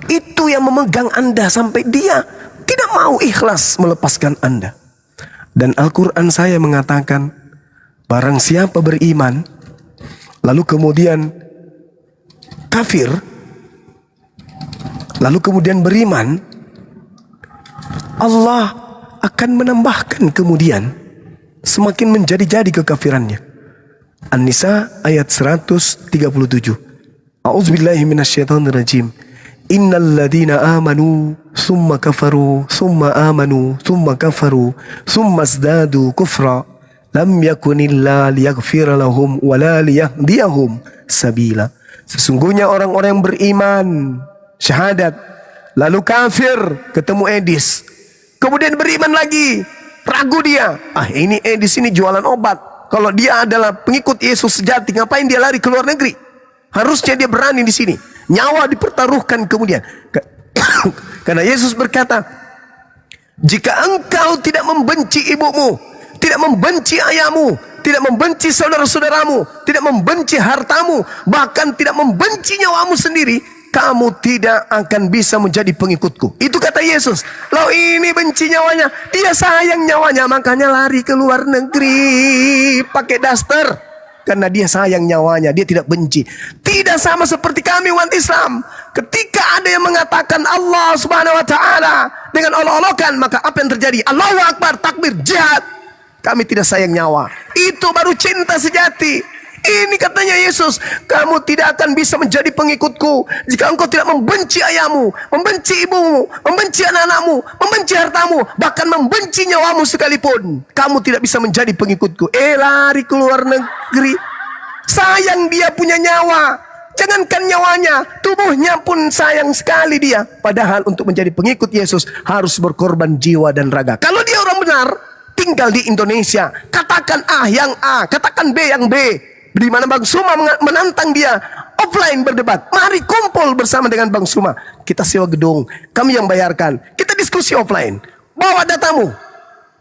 Itu yang memegang Anda sampai dia tidak mau ikhlas melepaskan Anda. Dan Al-Quran saya mengatakan, barang siapa beriman lalu kemudian kafir, lalu kemudian beriman, Allah akan menambahkan kemudian semakin menjadi-jadi kekafirannya. An-Nisa ayat 137. A'udzubillahi minasyaitonirrajim. Innal ladzina amanu summa kafaru summa amanu summa kafaru summa zdadu kufra lam yakunillah liyaghfira lahum wa la liyahdiyahum sabila. Sesungguhnya orang-orang yang beriman, syahadat, lalu kafir, ketemu Edis, kemudian beriman lagi, ragu dia, ini Edis ini jualan obat. Kalau dia adalah pengikut Yesus sejati, ngapain dia lari ke luar negeri? Harusnya dia berani di sini. Nyawa dipertaruhkan kemudian. Karena Yesus berkata, jika engkau tidak membenci ibumu, tidak membenci ayahmu, tidak membenci saudara-saudaramu, tidak membenci hartamu, bahkan tidak membenci nyawamu sendiri, kamu tidak akan bisa menjadi pengikutku. Itu kata Yesus. Loh, ini benci nyawanya, dia sayang nyawanya, makanya lari ke luar negeri pakai daster. Karena dia sayang nyawanya, dia tidak benci. Tidak sama seperti kami umat Islam. Ketika ada yang mengatakan Allah Subhanahu wa taala dengan olok-olokan, maka apa yang terjadi? Allahu Akbar, takbir, jihad. Kami tidak sayang nyawa. Itu baru cinta sejati. Ini katanya Yesus, kamu tidak akan bisa menjadi pengikutku jika engkau tidak membenci ayahmu, membenci ibumu, membenci anak-anakmu, membenci hartamu, bahkan membenci nyawamu sekalipun. Kamu tidak bisa menjadi pengikutku. Lari ke luar negeri. Sayang dia punya nyawa. Jangankan nyawanya, tubuhnya pun sayang sekali dia. Padahal untuk menjadi pengikut Yesus harus berkorban jiwa dan raga. Kalau dia orang benar, tinggal di Indonesia, katakan A yang A, katakan B yang B. Di mana Bang Suma menantang dia offline berdebat. Mari kumpul bersama dengan Bang Suma. Kita sewa gedung, kami yang bayarkan. Kita diskusi offline. Bawa datamu.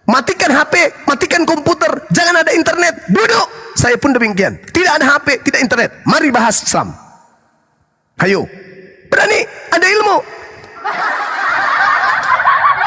Matikan HP, matikan komputer, jangan ada internet. Duduk. Saya pun demikian. Tidak ada HP, tidak internet. Mari bahas Islam. Ayo. Berani, ada ilmu.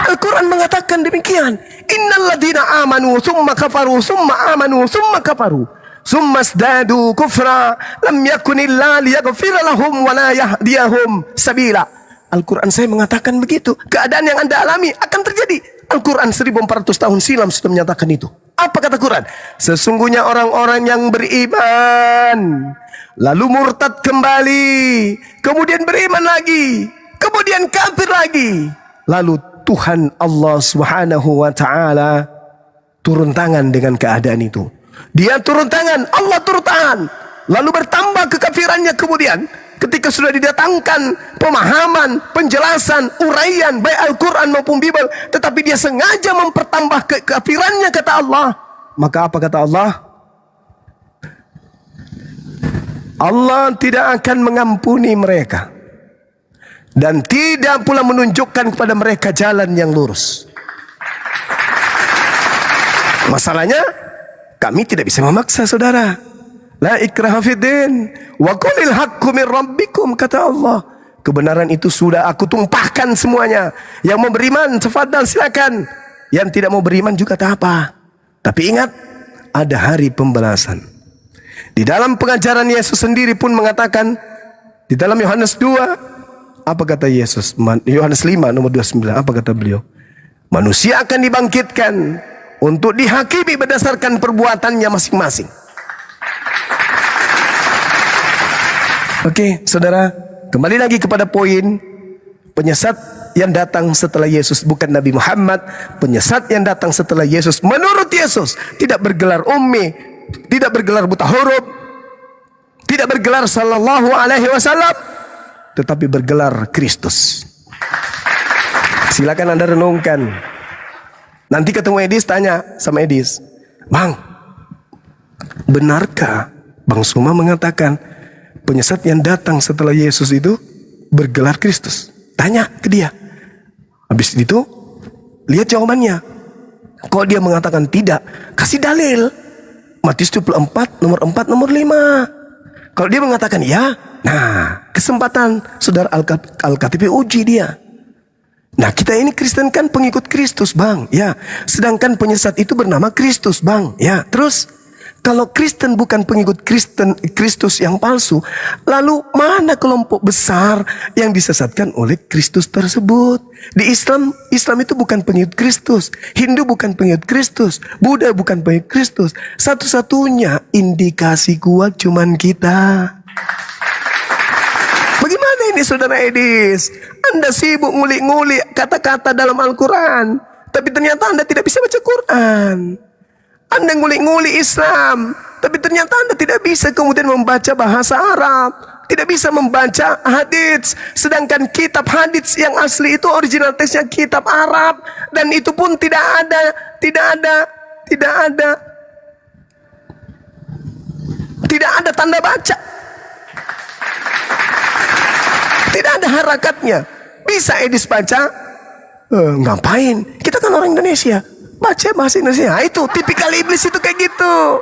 Al-Quran mengatakan demikian. Innal ladzina amanu summa kafaru summa amanu summa kafaru summa zdadu kufra lam yakunillah liyaghfira lahum wa la yahdiyahum sabila. Al-Quran saya mengatakan begitu. Keadaan yang Anda alami akan terjadi. Al-Quran 1400 tahun silam sudah menyatakan itu. Apa kata Quran? Sesungguhnya orang-orang yang beriman lalu murtad kembali, kemudian beriman lagi, kemudian kafir lagi, lalu Tuhan Allah Subhanahu wa taala turun tangan dengan keadaan itu. Dia turun tangan, Allah turun tangan. Lalu bertambah kekafirannya kemudian. Ketika sudah didatangkan pemahaman, penjelasan, uraian baik Al-Quran maupun Bible, tetapi dia sengaja mempertambah kekafirannya kata Allah. Maka apa kata Allah? Allah tidak akan mengampuni mereka dan tidak pula menunjukkan kepada mereka jalan yang lurus. Masalahnya, kami tidak bisa memaksa saudara. La ikraha fiddin wa qulil haqqu min rabbikum, kata Allah. Kebenaran itu sudah aku tumpahkan semuanya. Yang mau beriman tafadhal silakan. Yang tidak mau beriman juga tak apa. Tapi ingat, ada hari pembalasan. Di dalam pengajaran Yesus sendiri pun mengatakan, di dalam Yohanes 2, apa kata Yesus? Yohanes 5 nomor 29, apa kata beliau? Manusia akan dibangkitkan untuk dihakimi berdasarkan perbuatannya masing-masing. Oke, saudara, kembali lagi kepada poin penyesat yang datang setelah Yesus, bukan Nabi Muhammad. Penyesat yang datang setelah Yesus menurut Yesus tidak bergelar ummi, tidak bergelar buta huruf, tidak bergelar sallallahu alaihi wasallam, tetapi bergelar Kristus. Silakan Anda renungkan. Nanti ketemu Edis, tanya sama Edis, Bang, benarkah Bang Suma mengatakan penyesat yang datang setelah Yesus itu bergelar Kristus? Tanya ke dia. Habis itu lihat jawabannya. Kalau dia mengatakan tidak, kasih dalil. Matius 24, nomor 4, nomor 5. Kalau dia mengatakan ya, nah kesempatan saudara Al-KTP uji dia. Nah kita ini Kristen kan pengikut Kristus bang, ya. Sedangkan penyesat itu bernama Kristus bang, ya. Terus kalau Kristen bukan pengikut Kristus yang palsu, lalu mana kelompok besar yang disesatkan oleh Kristus tersebut? Di Islam itu bukan pengikut Kristus, Hindu bukan pengikut Kristus, Buddha bukan pengikut Kristus. Satu-satunya indikasi kuat cuman kita. Bagaimana ini saudara Edis? Anda sibuk ngulik-ngulik kata-kata dalam Al-Quran, tapi ternyata Anda tidak bisa baca Quran. Anda ngulik-ngulik Islam, tapi ternyata Anda tidak bisa kemudian membaca bahasa Arab, tidak bisa membaca hadits. Sedangkan kitab hadits yang asli itu original teksnya kitab Arab, dan itu pun tidak ada tanda baca, tidak ada harakatnya. Bisa Edis baca? Ngapain? Kita kan orang Indonesia. Baca bahasa Indonesia. Nah, itu tipikal iblis itu kayak gitu.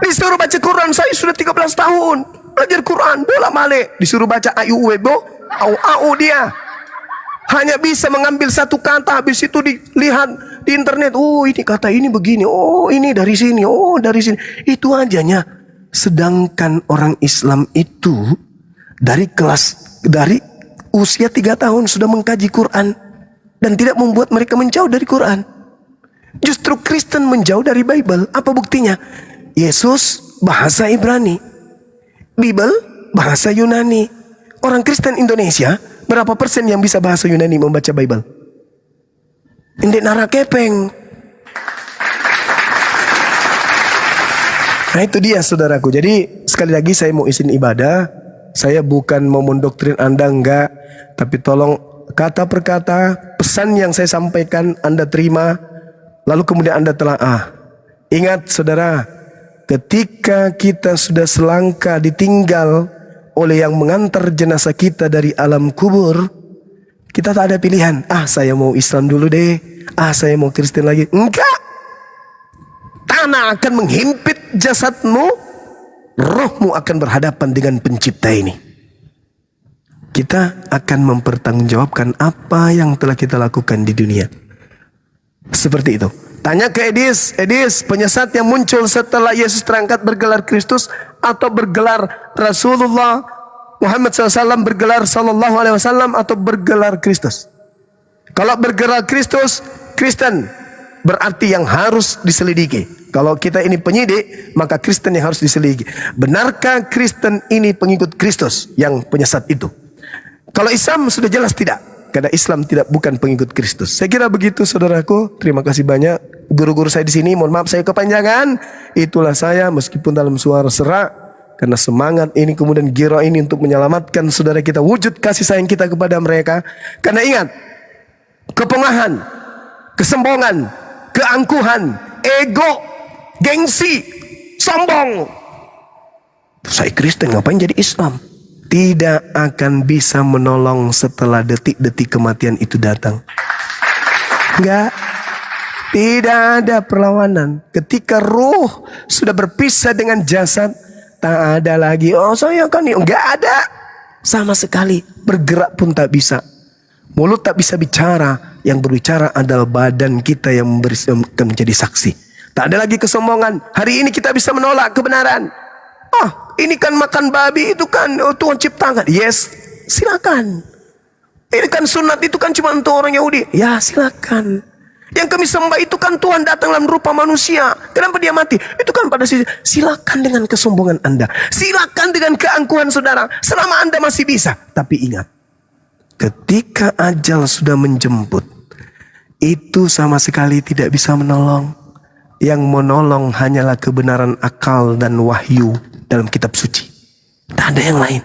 Disuruh baca Quran, saya sudah 13 tahun belajar Quran, bolak-balik disuruh baca ayu webo, au dia. Hanya bisa mengambil satu kata, habis itu dilihat di internet. Oh, ini kata ini begini. Oh, ini dari sini. Oh, dari sini. Itu ajanya. Sedangkan orang Islam itu dari usia 3 tahun sudah mengkaji Quran. Dan tidak membuat mereka menjauh dari Quran. Justru Kristen menjauh dari Bible. Apa buktinya? Yesus bahasa Ibrani, Bible bahasa Yunani. Orang Kristen Indonesia berapa persen yang bisa bahasa Yunani membaca Bible? Indek nara kepeng. Nah itu dia saudaraku. Jadi sekali lagi saya mau izin ibadah. Saya bukan mau mendoktrin Anda, enggak. Tapi tolong kata per kata, pesan yang saya sampaikan Anda terima, lalu kemudian Anda telaah. Ingat saudara, ketika kita sudah selangkah ditinggal oleh yang mengantar jenazah kita dari alam kubur, kita tak ada pilihan. Saya mau Islam dulu deh. Saya mau Kristen lagi. Enggak. Tanah akan menghimpit jasadmu, rohmu akan berhadapan dengan pencipta ini. Kita akan mempertanggungjawabkan apa yang telah kita lakukan di dunia. Seperti itu. Tanya ke Edis, penyesat yang muncul setelah Yesus terangkat bergelar Kristus atau bergelar Rasulullah Muhammad SAW, bergelar Sallallahu Alaihi Wasallam atau bergelar Kristus? Kalau bergelar Kristus, Kristen berarti yang harus diselidiki. Kalau kita ini penyidik, maka Kristen yang harus diselidiki. Benarkah Kristen ini pengikut Kristus yang penyesat itu? Kalau Islam sudah jelas tidak, karena Islam bukan pengikut Kristus. Saya kira begitu saudaraku. Terima kasih banyak guru-guru saya di sini. Mohon maaf saya kepanjangan. Itulah saya meskipun dalam suara serak, karena semangat ini kemudian giro ini untuk menyelamatkan saudara kita, wujud kasih sayang kita kepada mereka. Karena ingat, kepongahan, kesombongan, keangkuhan, ego, gengsi, sombong. Saya Kristen ngapain jadi Islam? Tidak akan bisa menolong setelah detik-detik kematian itu datang. Enggak. Tidak ada perlawanan. Ketika ruh sudah berpisah dengan jasad, tak ada lagi, saya kan enggak ada. Sama sekali. Bergerak pun tak bisa. Mulut tak bisa bicara. Yang berbicara adalah badan kita yang menjadi saksi. Tak ada lagi kesombongan. Hari ini kita bisa menolak kebenaran. Ini kan makan babi, itu kan Tuhan ciptakan. Yes, silakan. Ini kan sunat, itu kan cuma untuk orang Yahudi. Ya silakan. Yang kami sembah itu kan Tuhan datang dalam rupa manusia. Kenapa dia mati? Itu kan pada sisi. Silakan dengan kesombongan Anda. Silakan dengan keangkuhan saudara. Selama Anda masih bisa. Tapi ingat, ketika ajal sudah menjemput, itu sama sekali tidak bisa menolong. Yang menolong hanyalah kebenaran akal dan wahyu dalam kitab suci. Tak ada yang lain.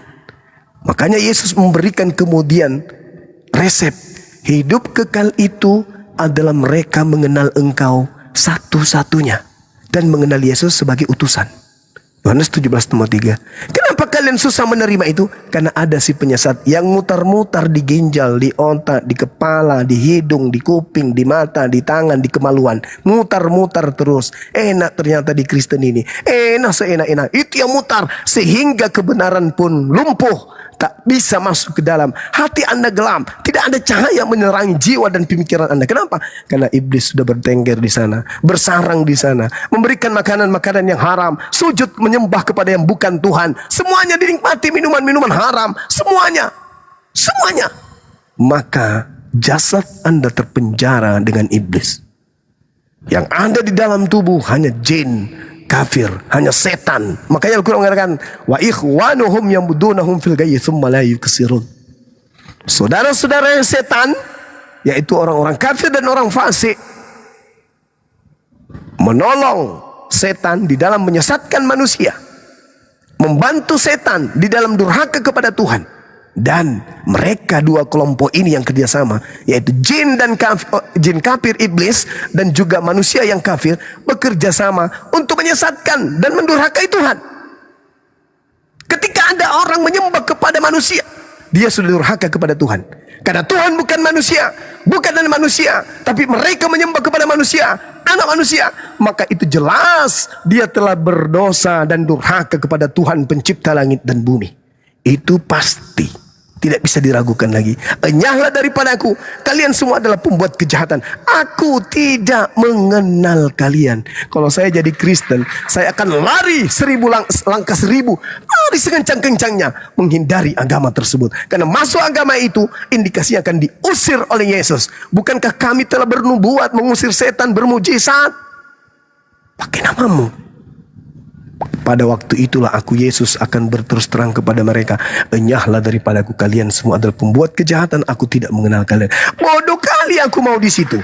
Makanya Yesus memberikan kemudian resep. Hidup kekal itu adalah mereka mengenal Engkau satu-satunya dan mengenal Yesus sebagai utusan. Yohanes 17:3. Kenapa kalian susah menerima itu? Karena ada si penyesat yang mutar-mutar di ginjal, di otak, di kepala, di hidung, di kuping, di mata, di tangan, di kemaluan. Mutar-mutar terus. Enak ternyata di Kristen ini. Enak seenak-enak. Itu yang mutar. Sehingga kebenaran pun lumpuh. Tak bisa masuk ke dalam. Hati Anda gelap. Tidak ada cahaya menerangi jiwa dan pemikiran Anda. Kenapa? Karena iblis sudah bertengger di sana. Bersarang di sana. Memberikan makanan-makanan yang haram. Sujud menyembah kepada yang bukan Tuhan. Semuanya dinikmati minuman-minuman haram. Semuanya. Semuanya. Maka jasad Anda terpenjara dengan iblis. Yang ada di dalam tubuh hanya jin, kafir, hanya setan. Makanya Al-Quran mengatakan, wa ikhwanuhum yamudunahum fil gayyi thumma la yukasirun. Saudara-saudara yang setan, yaitu orang-orang kafir dan orang fasik, menolong setan di dalam menyesatkan manusia, membantu setan di dalam durhaka kepada Tuhan. Dan mereka dua kelompok ini yang kerjasama, yaitu jin kafir iblis dan juga manusia yang kafir, bekerja sama untuk menyesatkan dan mendurhakai Tuhan. Ketika ada orang menyembah kepada manusia, dia sudah durhaka kepada Tuhan. Karena Tuhan bukan manusia, bukan dari manusia, tapi mereka menyembah kepada manusia, anak manusia, maka itu jelas dia telah berdosa dan durhaka kepada Tuhan pencipta langit dan bumi. Itu pasti. Tidak bisa diragukan lagi. Enyahlah daripadaku, kalian semua adalah pembuat kejahatan. Aku tidak mengenal kalian. Kalau saya jadi Kristen, saya akan lari langkah 1000, lari sekencang-kencangnya menghindari agama tersebut. Karena masuk agama itu indikasinya akan diusir oleh Yesus. Bukankah kami telah bernubuat mengusir setan bermujizat? Pakai namamu. Pada waktu itulah aku Yesus akan berterus terang kepada mereka, enyahlah daripadaku, kalian semua adalah pembuat kejahatan, aku tidak mengenal kalian. Bodoh kali aku mau di situ.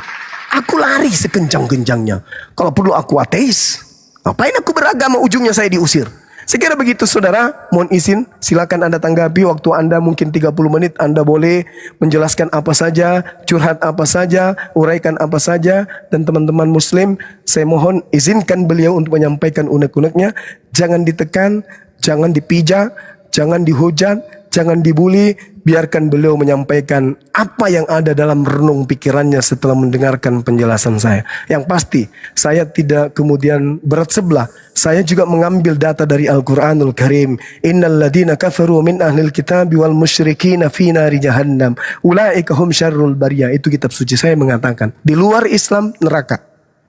Aku lari sekencang-kencangnya. Kalau perlu aku ateis. Ngapain aku beragama, ujungnya saya diusir. Saya kira begitu saudara, mohon izin, silakan Anda tanggapi. Waktu Anda mungkin 30 menit, Anda boleh menjelaskan apa saja, curhat apa saja, uraikan apa saja. Dan teman-teman muslim, saya mohon izinkan beliau untuk menyampaikan unek-uneknya. Jangan ditekan, jangan dipijak, jangan dihujat, jangan dibuli. Biarkan beliau menyampaikan apa yang ada dalam renung pikirannya setelah mendengarkan penjelasan saya. Yang pasti, saya tidak kemudian berat sebelah. Saya juga mengambil data dari Al-Quranul Karim. Innal ladina kafaru min ahlil kitabi wal musyrikina fi nari jahannam. Ulaika hum syarrul bariyah. Itu kitab suci saya mengatakan. Di luar Islam, neraka.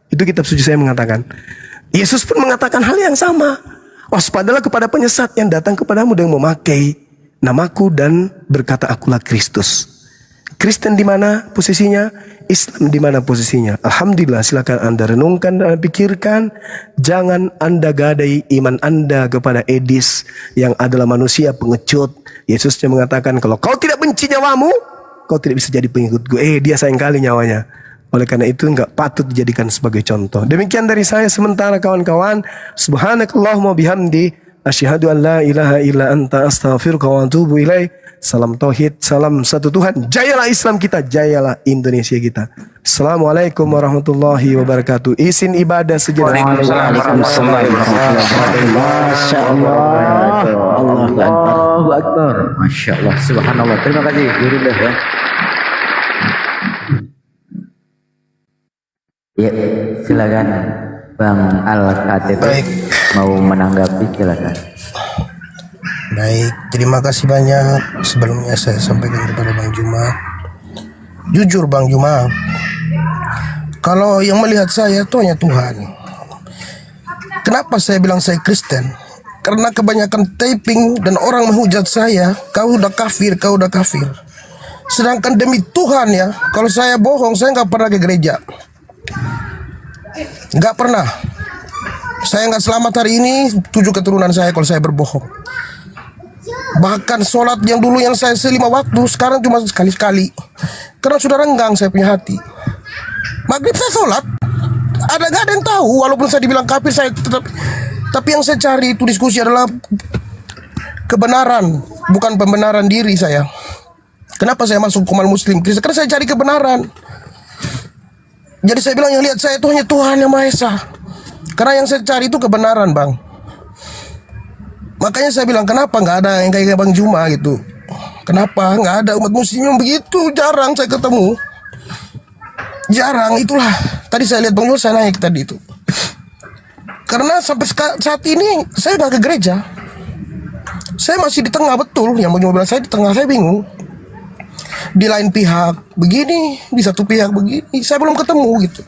Itu kitab suci saya mengatakan. Yesus pun mengatakan hal yang sama. Waspadalah kepada penyesat yang datang kepadamu dan memakai namaku dan berkata akulah Kristus. Kristen di mana posisinya? Islam di mana posisinya? Alhamdulillah, silakan Anda renungkan dan pikirkan. Jangan Anda gadai iman Anda kepada Edis yang adalah manusia pengecut. Yesusnya mengatakan, kalau kau tidak benci nyawamu, kau tidak bisa jadi pengikutku. Dia sayang kali nyawanya. Oleh karena itu enggak patut dijadikan sebagai contoh. Demikian dari saya sementara kawan-kawan. Subhanakallahumma bihamdi, asyhadu an la ilaha illa anta astaghfiruka wa atubu ilaik. Salam tauhid, salam satu Tuhan. Jayalah Islam kita, jayalah Indonesia kita. Assalamualaikum warahmatullahi wabarakatuh. Izin ibadah sejenak. Waalaikumsalam warahmatullahi wabarakatuh. Masya Allah. Allahu Akbar. Masya Allah. Subhanallah. Terima kasih. Yurillah ya. Ya, silakan Bang Al-Khatib. Baik. Mau menanggapi, silakan. Baik, terima kasih banyak. Sebelumnya saya sampaikan kepada Bang Juma. Jujur Bang Juma, kalau yang melihat saya itu hanya Tuhan. Kenapa saya bilang saya Kristen? Karena kebanyakan taping dan orang menghujat saya, kau udah kafir, kau udah kafir. Sedangkan demi Tuhan ya, kalau saya bohong, saya nggak pernah ke gereja. Nggak pernah. Saya nggak selamat hari ini 7 keturunan saya kalau saya berbohong. Bahkan sholat yang dulu yang saya 5 waktu, sekarang cuma sekali-sekali. Karena sudah renggang saya punya hati. Maghrib saya sholat, gak ada yang tahu. Walaupun saya dibilang kafir, saya tetap. Tapi yang saya cari itu diskusi adalah kebenaran, bukan pembenaran diri saya. Kenapa saya masuk komal muslim? Karena saya cari kebenaran. Jadi saya bilang yang lihat saya itu hanya Tuhan yang Maha Esa. Karena yang saya cari itu kebenaran Bang. Makanya saya bilang kenapa nggak ada yang kayak Bang Juma gitu. Kenapa nggak ada umat muslim yang begitu? Jarang saya ketemu. Jarang, itulah. Tadi saya lihat Bang Juma, saya naik tadi itu. Karena sampai saat ini saya nggak ke gereja. Saya masih di tengah betul. Yang Bang Juma bilang saya di tengah, saya bingung. Di lain pihak begini, di satu pihak begini. Saya belum ketemu gitu.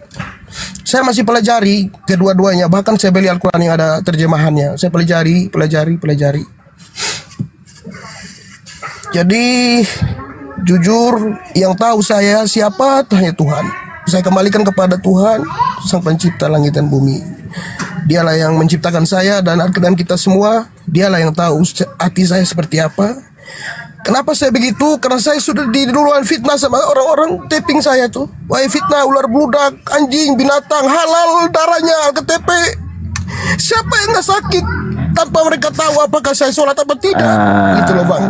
Saya masih pelajari kedua-duanya. Bahkan saya beli Al-Quran yang ada terjemahannya. Saya pelajari. Jadi jujur yang tahu saya siapa hanya Tuhan. Saya kembalikan kepada Tuhan, Sang Pencipta langit dan bumi. Dialah yang menciptakan saya dan kita semua. Dialah yang tahu hati saya seperti apa. Kenapa saya begitu? Karena saya sudah duluan fitnah sama orang-orang taping saya tuh. Wah, fitnah ular bludak, anjing, binatang, halal darahnya KTP. Siapa yang nggak sakit tanpa mereka tahu apakah saya sholat apa tidak? Gitu loh Bang.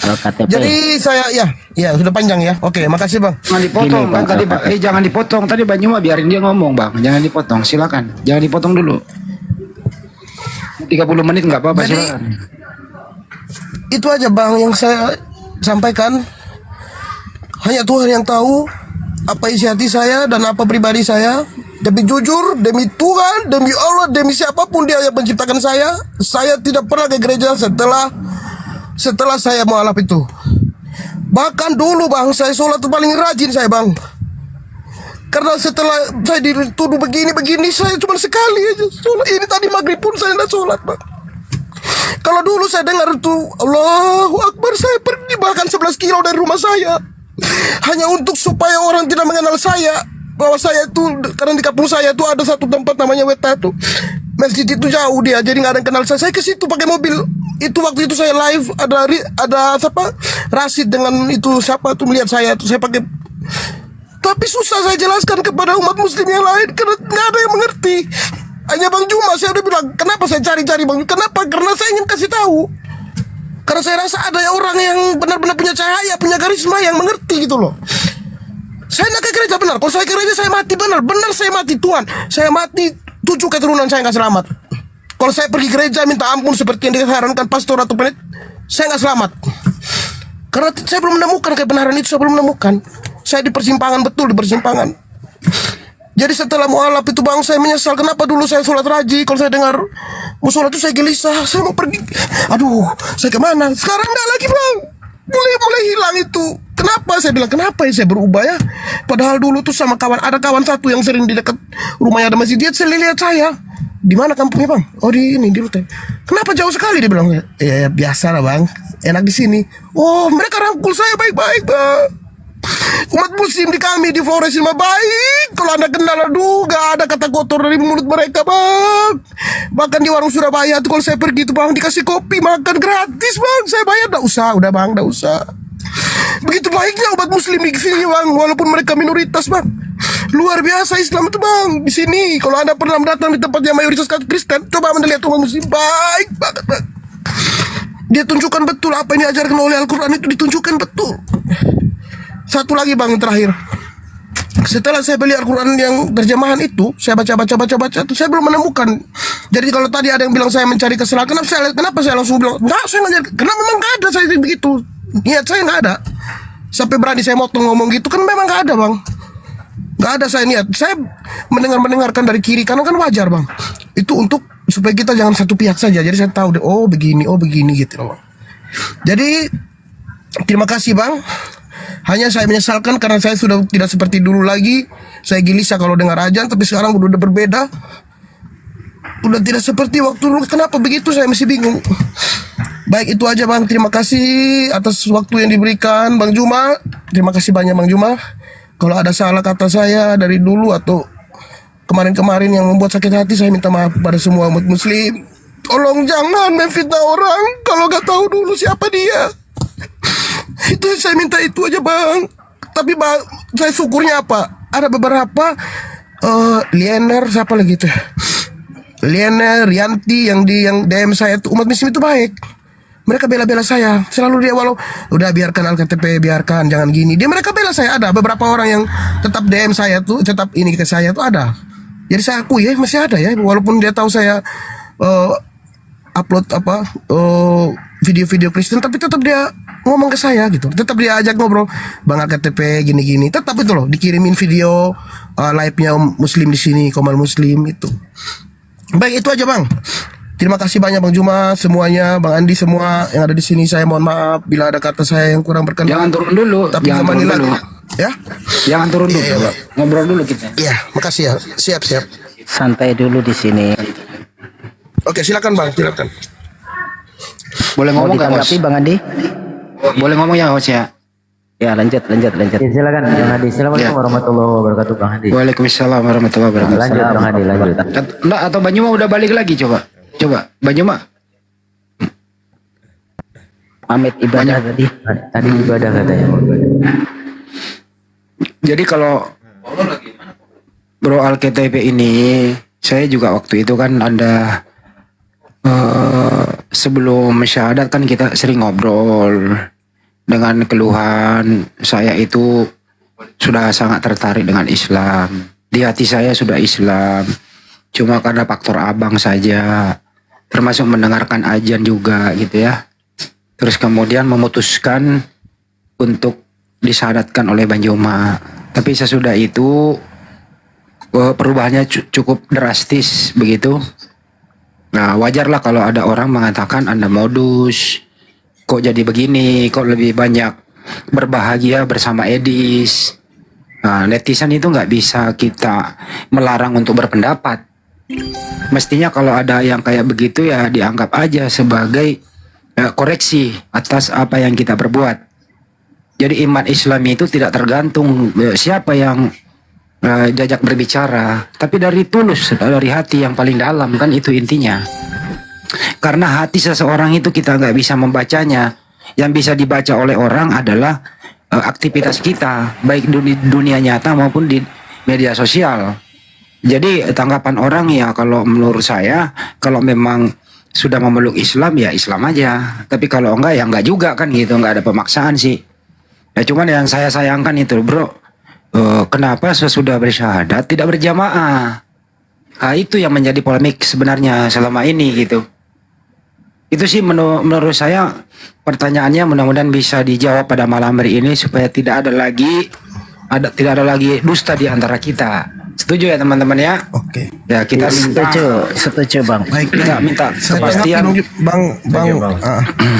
KTP. Jadi saya ya sudah panjang ya. Oke, makasih Bang. Jangan dipotong Gini, bang Bang, tadi Bang. Jangan dipotong tadi Bang Juma, biarin dia ngomong Bang. Jangan dipotong, silakan. Jangan dipotong dulu. 30 menit nggak apa-apa, Jadi, silakan. itu aja Bang yang saya sampaikan. Hanya Tuhan yang tahu apa isi hati saya dan apa pribadi saya. Tapi jujur, demi Tuhan, demi Allah, demi siapapun dia yang menciptakan saya tidak pernah ke gereja setelah saya mualaf itu. Bahkan dulu Bang, saya sholat itu paling rajin saya Bang. Karena setelah saya dituduh begini, saya cuma sekali aja sholat. Ini tadi maghrib pun saya tidak sholat Bang. Kalau dulu saya dengar itu Allahu Akbar, saya pergi bahkan 11 kilo dari rumah saya hanya untuk supaya orang tidak mengenal saya, bahwa saya itu, karena di kampung saya itu ada satu tempat namanya Weta tuh, masjid itu jauh dia, jadi nggak ada yang kenal saya ke situ pakai mobil. Itu waktu itu saya live, ada siapa Rasid dengan itu siapa tuh melihat saya tuh, saya pakai. Tapi susah saya jelaskan kepada umat muslim yang lain karena nggak ada yang mengerti. Hanya Bang Juma saya udah bilang, kenapa saya cari-cari Bang? Kenapa? Karena saya ingin kasih tahu. Karena saya rasa ada orang yang benar-benar punya cahaya, punya karisma yang mengerti gitu loh. Saya nak ke gereja benar. Kalau saya ke gereja saya mati benar saya mati Tuhan. Saya mati 7 keturunan saya nggak selamat. Kalau saya pergi gereja minta ampun seperti yang disarankan pastor atau pendeta, saya nggak selamat. Karena saya belum menemukan kebenaran itu, saya belum menemukan. Saya di persimpangan, betul di persimpangan. Jadi setelah mualaf itu Bang, saya menyesal kenapa dulu saya sholat rajin. Kalau saya dengar mau sholat itu saya gelisah, saya mau pergi. Aduh, saya kemana? Sekarang enggak lagi Bang. Mulai hilang itu. Kenapa? Saya bilang kenapa ya saya berubah ya? Padahal dulu tuh sama ada kawan satu yang sering di dekat rumahnya ada masjid. Dia lihat saya. Di mana kampungnya Bang? Oh di Rute. Kenapa jauh sekali? Dia bilang. Ya biasa lah Bang. Enak di sini. Oh mereka rangkul saya baik-baik Bang. Umat muslim di kami di Flores mah baik. Kalau Anda kenal, aduh, gak ada kata kotor dari mulut mereka Bang. Bahkan di warung Surabaya tuh kalau saya pergi tuh Bang, dikasih kopi makan gratis Bang. Saya bayar, gak usah, udah Bang, gak usah. Begitu baiknya umat muslim di sini Bang, walaupun mereka minoritas Bang. Luar biasa Islam itu Bang. Di sini kalau Anda pernah datang di tempat yang mayoritas Kristen, coba Anda lihat umat muslim baik banget Bang. Dia tunjukkan betul apa yang diajarkan oleh Al-Quran itu ditunjukkan betul. Satu lagi Bang yang terakhir. Setelah saya beli Al-Quran yang terjemahan itu, saya baca tuh saya belum menemukan. Jadi kalau tadi ada yang bilang saya mencari kesalahan, kenapa saya langsung bilang enggak, saya nggak nyari. Karena memang nggak ada saya begitu. Niat saya nggak ada. Sampai berani saya motong ngomong gitu kan memang nggak ada Bang. Nggak ada saya niat. Saya mendengarkan dari kiri kanan kan wajar Bang. Itu untuk supaya kita jangan satu pihak saja. Jadi saya tahu deh, oh begini gitu loh. Jadi terima kasih Bang. Hanya saya menyesalkan karena saya sudah tidak seperti dulu lagi. Saya gelisah kalau dengar ajan, tapi sekarang udah berbeda. Udah tidak seperti waktu dulu. Kenapa begitu saya masih bingung. Baik itu aja Bang. Terima kasih atas waktu yang diberikan Bang Juma. Terima kasih banyak Bang Juma. Kalau ada salah kata saya dari dulu atau kemarin-kemarin yang membuat sakit hati, saya minta maaf pada semua umat muslim. Tolong jangan memfitnah orang kalau gak tahu dulu siapa dia. Itu saya minta itu aja Bang. Tapi Bang, saya syukurnya apa? Ada beberapa Liener siapa lagi tuh? Liener, Rianti yang DM saya tuh umat muslim itu baik. Mereka bela-bela saya. Selalu dia walau udah biarkan Alkitab, biarkan jangan gini. Mereka bela saya. Ada beberapa orang yang tetap DM saya tuh, tetap ini ke saya tuh ada. Jadi saya akui ya masih ada ya, walaupun dia tahu saya upload video-video Kristen, tapi tetap dia ngomong ke saya gitu, tetap dia ajak ngobrol, Bang AKTP gini-gini, tetap itu loh dikirimin video live-nya Muslim di sini, Komal Muslim itu. Baik, itu aja Bang. Terima kasih banyak Bang Juma, semuanya, Bang Andi, semua yang ada di sini. Saya mohon maaf bila ada kata saya yang kurang berkenan. Jangan turun dulu, Tapi jangan kembali turun lagi. dulu. Ya? Jangan turun dulu. Iya, Bang. Ngobrol dulu kita. Iya, makasih ya. Siap. Santai dulu di sini. Oke, silakan Bang, silakan. Boleh Mau ngomong nggak, Bos? ditanggapi Bang Andi? Boleh ngomong ya, Bos ya? Ya lanjut. Silakan Bang Andi. Assalamualaikum warahmatullahi wabarakatuh Bang Andi. Waalaikumsalam warahmatullahi wabarakatuh. Lanjut Bang Andi, lanjut. Enggak, atau Banyuma udah balik lagi coba. Banyuma. Pamit ibadah tadi. Tadi ibadah katanya. Jadi kalau Bro AlKTP ini, saya juga waktu itu kan ada sebelum syahadat kan kita sering ngobrol dengan keluhan saya itu sudah sangat tertarik dengan Islam. Di hati saya sudah Islam. Cuma karena faktor abang saja, termasuk mendengarkan ajan juga gitu ya. Terus kemudian memutuskan untuk disyahadatkan oleh Banjoma. Tapi sesudah itu perubahannya cukup drastis begitu. Nah, wajarlah kalau ada orang mengatakan Anda modus, kok jadi begini, kok lebih banyak berbahagia bersama Edis. Nah, netizen itu nggak bisa kita melarang untuk berpendapat. Mestinya kalau ada yang kayak begitu ya dianggap aja sebagai koreksi atas apa yang kita perbuat. Jadi iman Islam itu tidak tergantung siapa yang diajak berbicara, tapi dari tulus, dari hati yang paling dalam, kan itu intinya. Karena hati seseorang itu kita nggak bisa membacanya. Yang bisa dibaca oleh orang adalah aktivitas kita, baik di dunia nyata maupun di media sosial. Jadi tanggapan orang ya kalau menurut saya, kalau memang sudah memeluk Islam ya Islam aja. Tapi kalau enggak ya enggak juga kan gitu, enggak ada pemaksaan sih. Ya cuman yang saya sayangkan itu bro, kenapa sesudah bersyahadat tidak berjamaah? Nah, itu yang menjadi polemik sebenarnya selama ini gitu. Itu sih menurut saya pertanyaannya, mudah-mudahan bisa dijawab pada malam hari ini supaya tidak ada lagi dusta di antara kita. Setuju ya teman-teman ya? Oke. Ya kita Setuju Bang. Baik, kita minta saya kepastian. tanggapi Bang.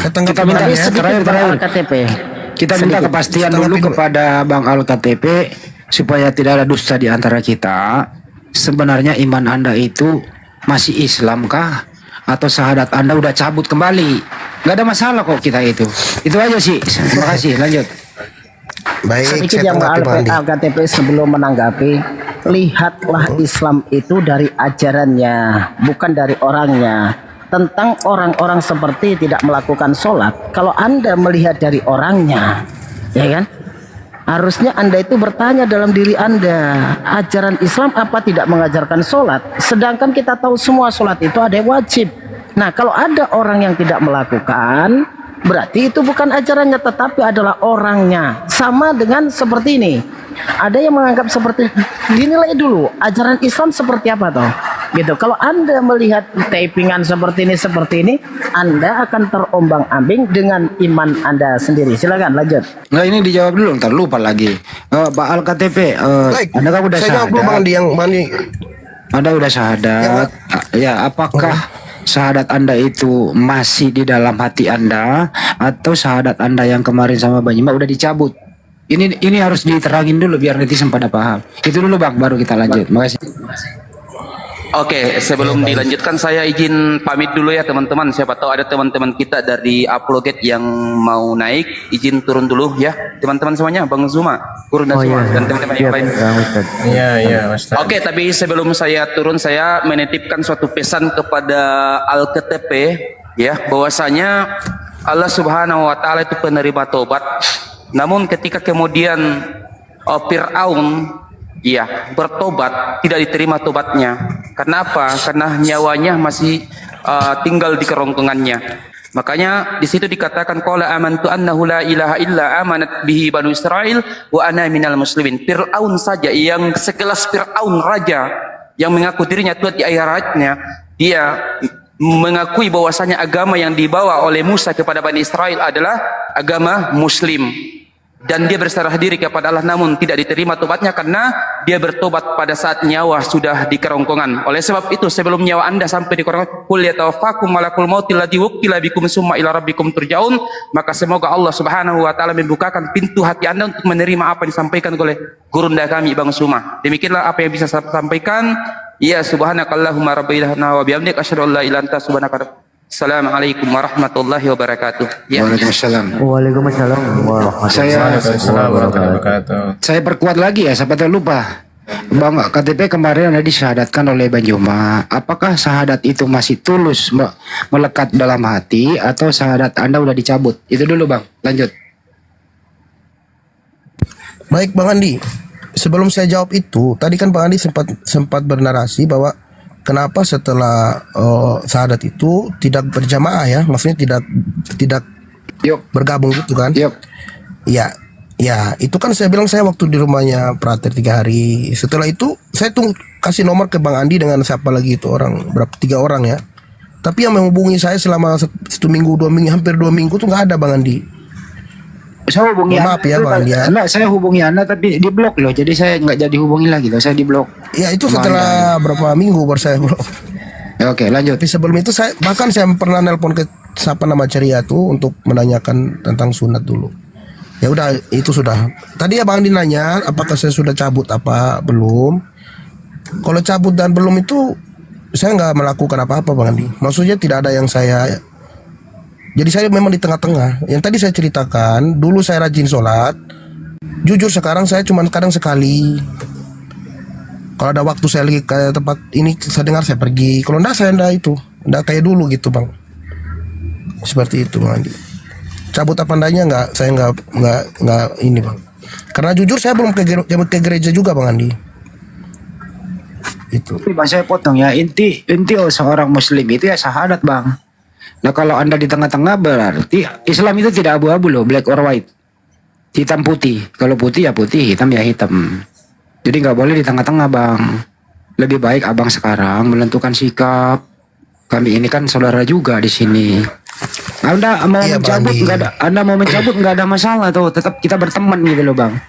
Saya tanggapi Kita minta Bang, ya. terakhir. KTP. Kita minta kepastian dulu kepada Bang AlKTP supaya tidak ada dusta di antara kita. Sebenarnya iman Anda itu masih Islamkah atau syahadat Anda udah cabut kembali? Gak ada masalah kok kita itu. Itu aja sih. Terima kasih. Lanjut. Baik, Sedikit saya yang tanggapi Bang Andi. AlKTP sebelum menanggapi, lihatlah Islam itu dari ajarannya, bukan dari orangnya. Tentang orang-orang seperti tidak melakukan sholat, kalau Anda melihat dari orangnya, ya kan? Harusnya Anda itu bertanya dalam diri Anda, ajaran Islam apa tidak mengajarkan sholat? Sedangkan kita tahu semua sholat itu ada yang wajib. Nah, kalau ada orang yang tidak melakukan, berarti itu bukan ajarannya tetapi adalah orangnya. Sama dengan seperti ini. Ada yang menganggap seperti, dinilai dulu ajaran Islam seperti apa toh? Gitu. Kalau Anda melihat tapingan seperti ini, Anda akan terombang-ambing dengan iman Anda sendiri. Silakan lanjut. Nah ini dijawab dulu, ntar lupa lagi. Pak AlKTP, Baik, Anda kan udah saya jawab dulu Bang syahadat. Andi yang Bang Andi. Anda udah syahadat. Ya, apakah syahadat Anda itu masih di dalam hati Anda atau syahadat Anda yang kemarin sama Banyima udah dicabut? Ini harus diterangin dulu biar netizen pada paham. Itu dulu Bang, baru kita lanjut. Makasih. Oke, sebelum dilanjutkan saya izin pamit dulu ya teman-teman. Siapa tahu ada teman-teman kita dari Uploaded yang mau naik, izin turun dulu ya teman-teman semuanya, Bang Zuma, Kurna semua dan teman-teman yang lain. Iya, Ustaz. Oke, tapi sebelum saya turun saya menitipkan suatu pesan kepada AlKTP ya, bahwasanya Allah Subhanahu wa taala itu penerima tobat. Namun ketika kemudian Fir'aun ya bertobat, tidak diterima tobatnya. Kenapa? Karena nyawanya masih tinggal di kerongkongannya. Makanya di situ dikatakan qala amantu annahu la ilaha illa amanat bihi banu Israil wa ana minal muslimin. Fir'aun saja yang sekelas Fir'aun raja yang mengaku dirinya Tuhan di akhiratnya, dia mengakui bahwasanya agama yang dibawa oleh Musa kepada Bani Israel adalah agama Muslim, dan dia berserah diri kepada Allah, namun tidak diterima tobatnya karena dia bertobat pada saat nyawa sudah di kerongkongan. Oleh sebab itu, sebelum nyawa Anda sampai di kerongkongan, qul yatawaffakum malakul mautil ladzi wukkila bikum summa ila rabbikum turja'un, maka semoga Allah Subhanahu wa taala membukakan pintu hati Anda untuk menerima apa yang disampaikan oleh gurunda kami Bang Suma. Demikianlah apa yang bisa saya sampaikan. Ya subhanakallahumma rabbana wa bihamdika asyhadu an la ilaha illa anta subhanaka. Assalamualaikum warahmatullahi wabarakatuh. Ya. Waalaikumsalam. Waalaikumsalam warahmatullahi wabarakatuh. Saya perkuat lagi ya, siapa tahu lupa. Bang, KTP kemarin Anda disyahadatkan oleh Bang Juma. Apakah syahadat itu masih tulus melekat dalam hati atau syahadat Anda udah dicabut? Itu dulu Bang, lanjut. Baik Bang Andi, sebelum saya jawab itu, tadi kan Bang Andi sempat bernarasi bahwa kenapa setelah syahadat itu tidak berjamaah ya, maksudnya tidak Yuk. bergabung gitu kan? Yuk. Ya, itu kan saya bilang saya waktu di rumahnya Prater 3 hari. Setelah itu saya tuh kasih nomor ke Bang Andi dengan siapa lagi itu orang, berapa 3 orang ya. Tapi yang menghubungi saya selama 1 minggu, 2 minggu, hampir 2 minggu tuh nggak ada Bang Andi. Saya hubungi Maaf ya, Anda, Bang Andi ya. Enggak, saya hubungi Anda tapi di blok loh. Jadi saya nggak jadi hubungi lagi loh, saya di blok. Ya itu Sama setelah berapa minggu baru saya bro. Ya, oke, lanjut. Tapi sebelum itu saya pernah nelpon ke siapa nama Ceria tuh untuk menanyakan tentang sunat dulu. Ya udah itu sudah. Tadi ya Bang Andi nanya apakah saya sudah cabut apa belum. Kalau cabut dan belum itu saya nggak melakukan apa-apa Bang Andi. Maksudnya tidak ada yang saya. Jadi saya memang di tengah-tengah. Yang tadi saya ceritakan, dulu saya rajin sholat. Jujur sekarang saya cuma kadang sekali. Kalau ada waktu saya lagi ke tempat ini saya dengar saya pergi. Kalau enggak saya enggak itu. Enggak kayak dulu gitu Bang. Seperti itu Bang Andi. Cabut apa enggaknya enggak, saya enggak ini Bang. Karena jujur saya belum ke gereja juga Bang Andi. Itu. Tapi Bang, saya potong ya. Inti seorang muslim itu ya syahadat Bang. Nah kalau Anda di tengah-tengah berarti Islam itu tidak abu-abu loh, black or white, hitam putih. Kalau putih ya putih, hitam ya hitam. Jadi nggak boleh di tengah-tengah Bang. Lebih baik Abang sekarang menentukan sikap. Kami ini kan saudara juga di sini. Anda mau Iya, Bang mencabut Andi. nggak ada, Anda mau mencabut nggak ada masalah tuh. Tetap kita berteman gitu loh Bang.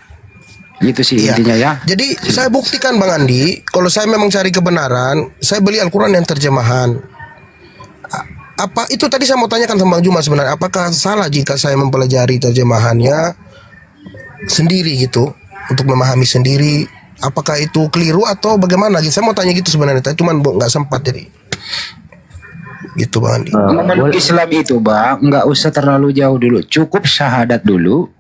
Gitu sih Iya. intinya ya. Jadi saya buktikan Bang Andi, kalau saya memang cari kebenaran, saya beli Al-Quran yang terjemahan. Apa itu tadi saya mau tanyakan sama Bang Juma sebenarnya, apakah salah jika saya mempelajari terjemahannya sendiri gitu untuk memahami sendiri? Apakah itu keliru atau bagaimana? Saya mau tanya gitu sebenarnya, tapi cuman nggak sempat jadi. Gitu Bang Andi. Memeluk Islam itu Bang, nggak usah terlalu jauh dulu, cukup syahadat dulu.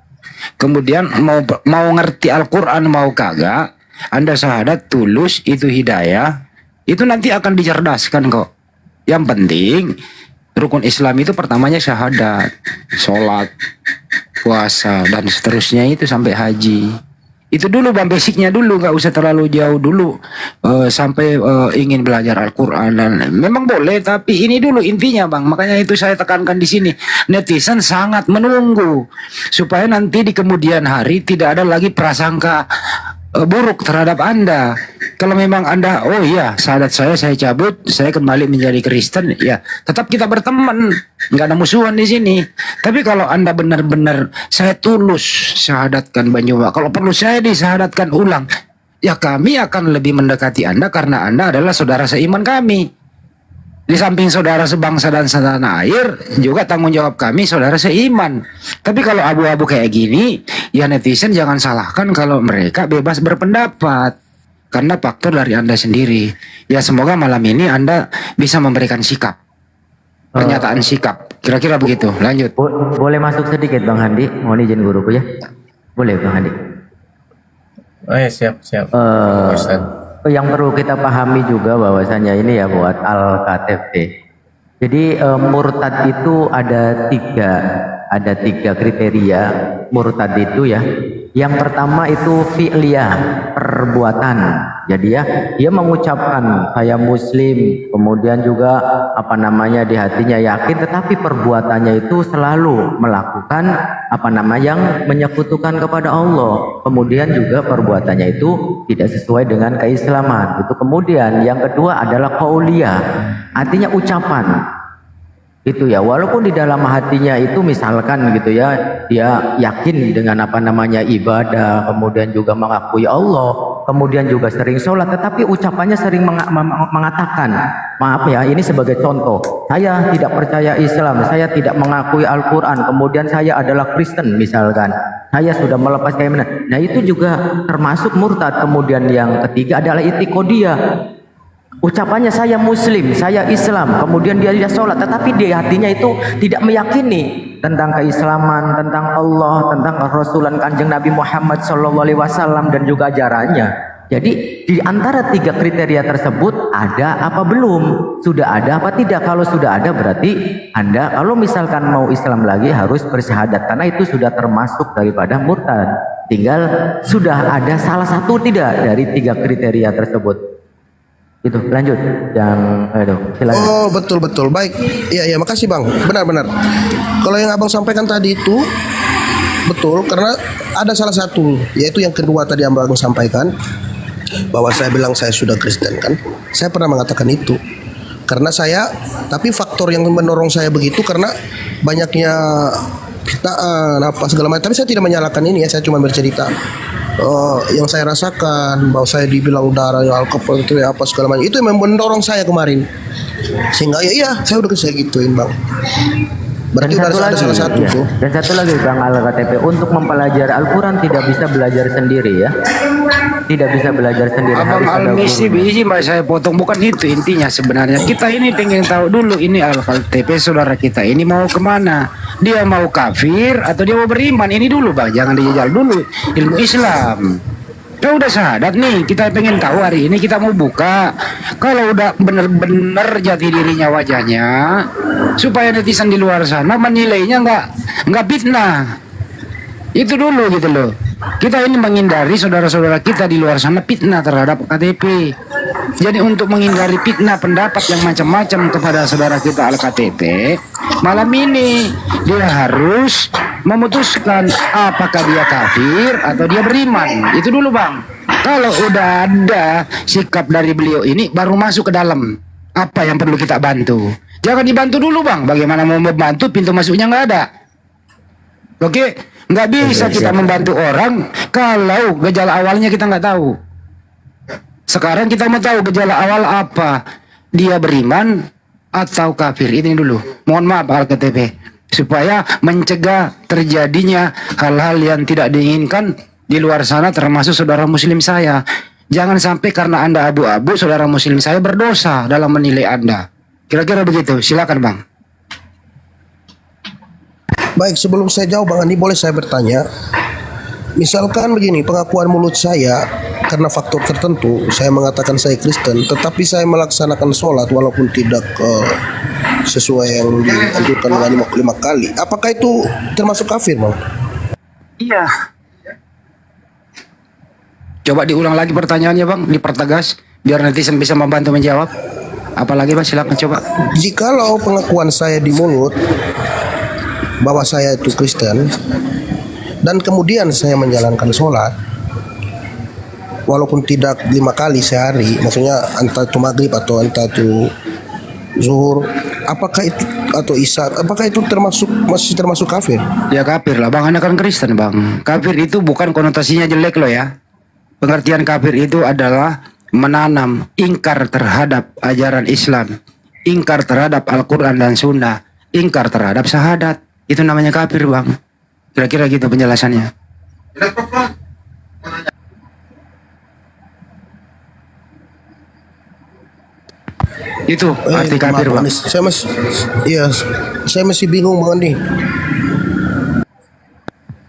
Kemudian mau ngerti Al-Quran mau kagak, Anda syahadat tulus itu hidayah, itu nanti akan dicerdaskan kok. Yang penting rukun Islam itu pertamanya syahadat, sholat, puasa dan seterusnya itu sampai haji. Itu dulu Bang, basicnya dulu, nggak usah terlalu jauh dulu sampai ingin belajar Al-Quran. Dan memang boleh, tapi ini dulu intinya Bang. Makanya itu saya tekankan di sini. Netizen sangat menunggu supaya nanti di kemudian hari tidak ada lagi prasangka buruk terhadap Anda. Kalau memang Anda, oh iya, syahadat saya cabut, saya kembali menjadi Kristen, ya tetap kita berteman, nggak ada musuhan di sini. Tapi kalau Anda benar-benar saya tulus syahadatkan Banyuwa, kalau perlu saya disyahadatkan ulang, ya kami akan lebih mendekati Anda karena Anda adalah saudara seiman kami. Di samping saudara sebangsa dan setanah air, juga tanggung jawab kami saudara seiman. Tapi kalau abu-abu kayak gini, ya netizen jangan salahkan kalau mereka bebas berpendapat. Karena faktor dari Anda sendiri. Ya semoga malam ini Anda bisa memberikan sikap. Pernyataan sikap. Kira-kira begitu. Lanjut. Boleh masuk sedikit Bang Handi? Mohon izin guruku ya. Boleh Bang Handi. Oh ya siap. Ustaz. Yang perlu kita pahami juga bahwasanya ini ya buat Al-KTP. Jadi murtad itu ada tiga kriteria murtad itu ya. Yang pertama itu fi'liyah, perbuatan. Jadi ya, dia mengucapkan saya muslim, kemudian juga apa namanya di hatinya yakin, tetapi perbuatannya itu selalu melakukan apa namanya yang menyekutukan kepada Allah. Kemudian juga perbuatannya itu tidak sesuai dengan keislaman. Itu kemudian yang kedua adalah qauliyah, artinya ucapan. Itu ya, walaupun di dalam hatinya itu misalkan gitu ya, dia yakin dengan apa namanya ibadah, kemudian juga mengakui Allah, kemudian juga sering sholat, tetapi ucapannya sering mengatakan, maaf ya, ini sebagai contoh, saya tidak percaya Islam, saya tidak mengakui Al-Quran, kemudian saya adalah Kristen misalkan, saya sudah melepas keimanan. Nah itu juga termasuk murtad. Kemudian yang ketiga adalah i'tiqadiyah. Ucapannya saya muslim, saya Islam, kemudian dia sholat, tetapi di hatinya itu tidak meyakini tentang keislaman, tentang Allah, tentang Rasulan Kanjeng Nabi Muhammad SAW dan juga ajarannya. Jadi di antara tiga kriteria tersebut ada apa belum? Sudah ada apa tidak? Kalau sudah ada berarti Anda kalau misalkan mau Islam lagi harus bersyahadat, karena itu sudah termasuk daripada murtad. Tinggal sudah ada salah satu tidak dari tiga kriteria tersebut. Itu lanjut yang silakan. Oh betul. Baik, iya makasih Bang. Benar. Kalau yang Abang sampaikan tadi itu betul, karena ada salah satu, yaitu yang kedua tadi yang Abang sampaikan, bahwa saya bilang saya sudah Kristen kan. Saya pernah mengatakan itu karena tapi faktor yang mendorong saya begitu karena banyaknya fitnah apa segala macam. Tapi saya tidak menyalahkan ini ya, saya cuma bercerita yang saya rasakan, bahwa saya dibilang darah alkohol itu ya apa segala macam, itu yang mendorong saya kemarin, sehingga ya saya udah saya gituin Bang. Berarti ada salah satu tuh. Dan satu lagi Bang Al-KTP, untuk mempelajari Al-Quran tidak bisa belajar sendiri ya, tidak bisa belajar sendiri. Abang Al-Misi biji saya potong, bukan itu intinya sebenarnya. Kita ini pengen tahu dulu ini Al-KTP saudara kita ini mau kemana, dia mau kafir atau dia mau beriman, ini dulu Bang, jangan dijajal dulu ilmu Islam. Kita udah syahadat nih, kita pengen tahu hari ini, kita mau buka. Kalau udah bener-bener jati dirinya wajahnya, supaya netizen di luar sana menilainya nggak fitnah. Itu dulu gitu loh. Kita ini menghindari saudara-saudara kita di luar sana fitnah terhadap KTP. Jadi untuk menghindari fitnah pendapat yang macam-macam kepada saudara kita Al-KTP, malam ini dia harus memutuskan apakah dia kafir atau dia beriman. Itu dulu Bang. Kalau udah ada sikap dari beliau ini, baru masuk ke dalam apa yang perlu kita bantu. Jangan dibantu dulu Bang. Bagaimana mau membantu, pintu masuknya nggak ada. Oke, nggak bisa kita membantu orang kalau gejala awalnya kita nggak tahu. Sekarang kita mau tahu gejala awal apa, dia beriman atau kafir. Ini dulu. Mohon maaf Al-KTP, supaya mencegah terjadinya hal-hal yang tidak diinginkan di luar sana, termasuk saudara muslim saya. Jangan sampai karena Anda abu-abu, saudara muslim saya berdosa dalam menilai Anda. Kira-kira begitu. Silakan Bang. Baik, sebelum saya jawab Bang Andi, boleh saya bertanya? Misalkan begini, pengakuan mulut saya karena faktor tertentu, saya mengatakan saya Kristen, tetapi saya melaksanakan sholat walaupun tidak sesuai yang dianjurkan dengan 5 kali. Apakah itu termasuk kafir Bang? Iya. Coba diulang lagi pertanyaannya Bang, dipertegas biar netizen bisa membantu menjawab. Apalagi Bang, silakan coba. Jikalau pengakuan saya di mulut bahwa saya itu Kristen, dan kemudian saya menjalankan sholat walaupun tidak 5 kali sehari, maksudnya entah itu maghrib atau entah itu zuhur, apakah itu atau isya, apakah itu masih termasuk kafir? Ya kafir lah Bang, Anda kan Kristen Bang. Kafir itu bukan konotasinya jelek loh ya. Pengertian kafir itu adalah menanam ingkar terhadap ajaran Islam, ingkar terhadap Al-Quran dan Sunnah, ingkar terhadap syahadat. Itu namanya kafir Bang. Kira-kira gitu penjelasannya. Itu arti kafir Bang. Saya masih bingung Bang Andi.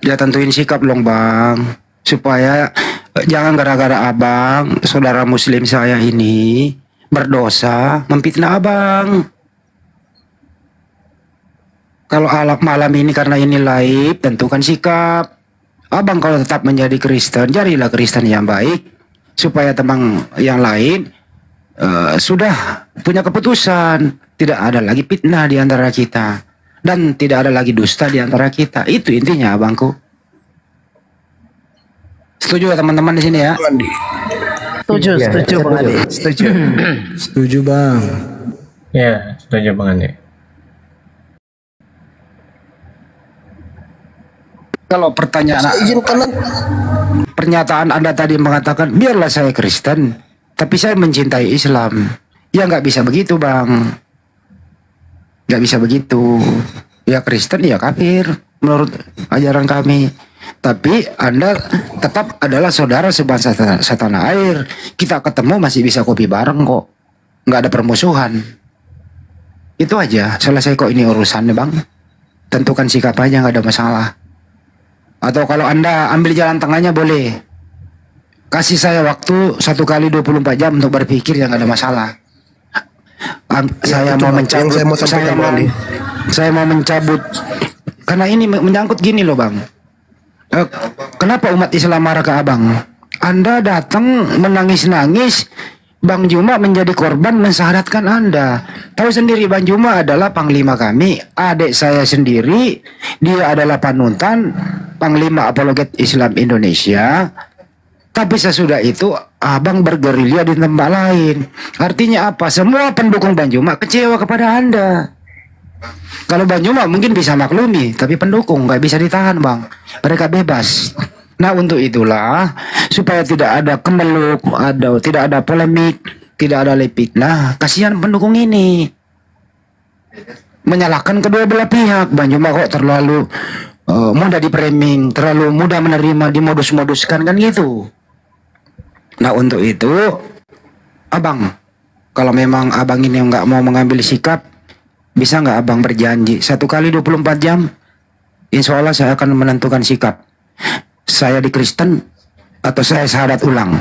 Ya tentuin sikap dong Bang, supaya jangan gara-gara abang, saudara muslim saya ini berdosa memfitnah abang. Kalau malam ini karena ini live, tentukan sikap. Abang kalau tetap menjadi Kristen, jadilah Kristen yang baik supaya teman yang lain sudah punya keputusan, tidak ada lagi fitnah di antara kita dan tidak ada lagi dusta di antara kita. Itu intinya, abangku. Setuju ya teman-teman di sini ya? Bang Andi. Setuju Bang Andi. Setuju. Setuju bang. Ya, setuju Bang Andi. Kalau pertanyaan Saya izinkan pernyataan Anda tadi mengatakan biarlah saya Kristen, tapi saya mencintai Islam. Ya nggak bisa begitu, Bang. Nggak bisa begitu. Ya Kristen ya kafir menurut ajaran kami. Tapi Anda tetap adalah saudara sebangsa setanah air. Kita ketemu masih bisa kopi bareng kok. Nggak ada permusuhan. Itu aja. Selesai kok ini urusannya, Bang. Tentukan sikap aja, nggak ada masalah. Atau kalau Anda ambil jalan tengahnya boleh. Kasih saya waktu 1 kali 24 jam untuk berpikir, yang nggak ada masalah. Saya itu, mau Bang, mencabut. yang saya mau sampaikan, Bang Andi. Saya mau mencabut. Karena ini menyangkut gini loh, Bang. Kenapa umat Islam marah ke Abang? Anda datang menangis-nangis, Bang Juma menjadi korban mensyahadatkan Anda. Tahu sendiri Bang Juma adalah panglima kami, adik saya sendiri, dia adalah panutan panglima apologet Islam Indonesia. Tapi sesudah itu Abang bergerilya di tempat lain. Artinya apa? Semua pendukung Bang Juma kecewa kepada Anda. Kalau Bang Juma mungkin bisa maklumi, tapi pendukung nggak bisa ditahan, Bang. Mereka bebas. Nah untuk itulah supaya tidak ada kemeluk, tidak ada polemik, tidak ada fitnah. Kasihan pendukung ini menyalahkan kedua belah pihak. Bang Juma kok terlalu mudah di-framing, terlalu mudah menerima, dimodus-moduskan kan gitu. Nah untuk itu, Abang, kalau memang Abang ini nggak mau mengambil sikap, bisa nggak Abang berjanji 1 kali 24 jam, insya Allah saya akan menentukan sikap. Saya di Kristen atau saya syahadat ulang.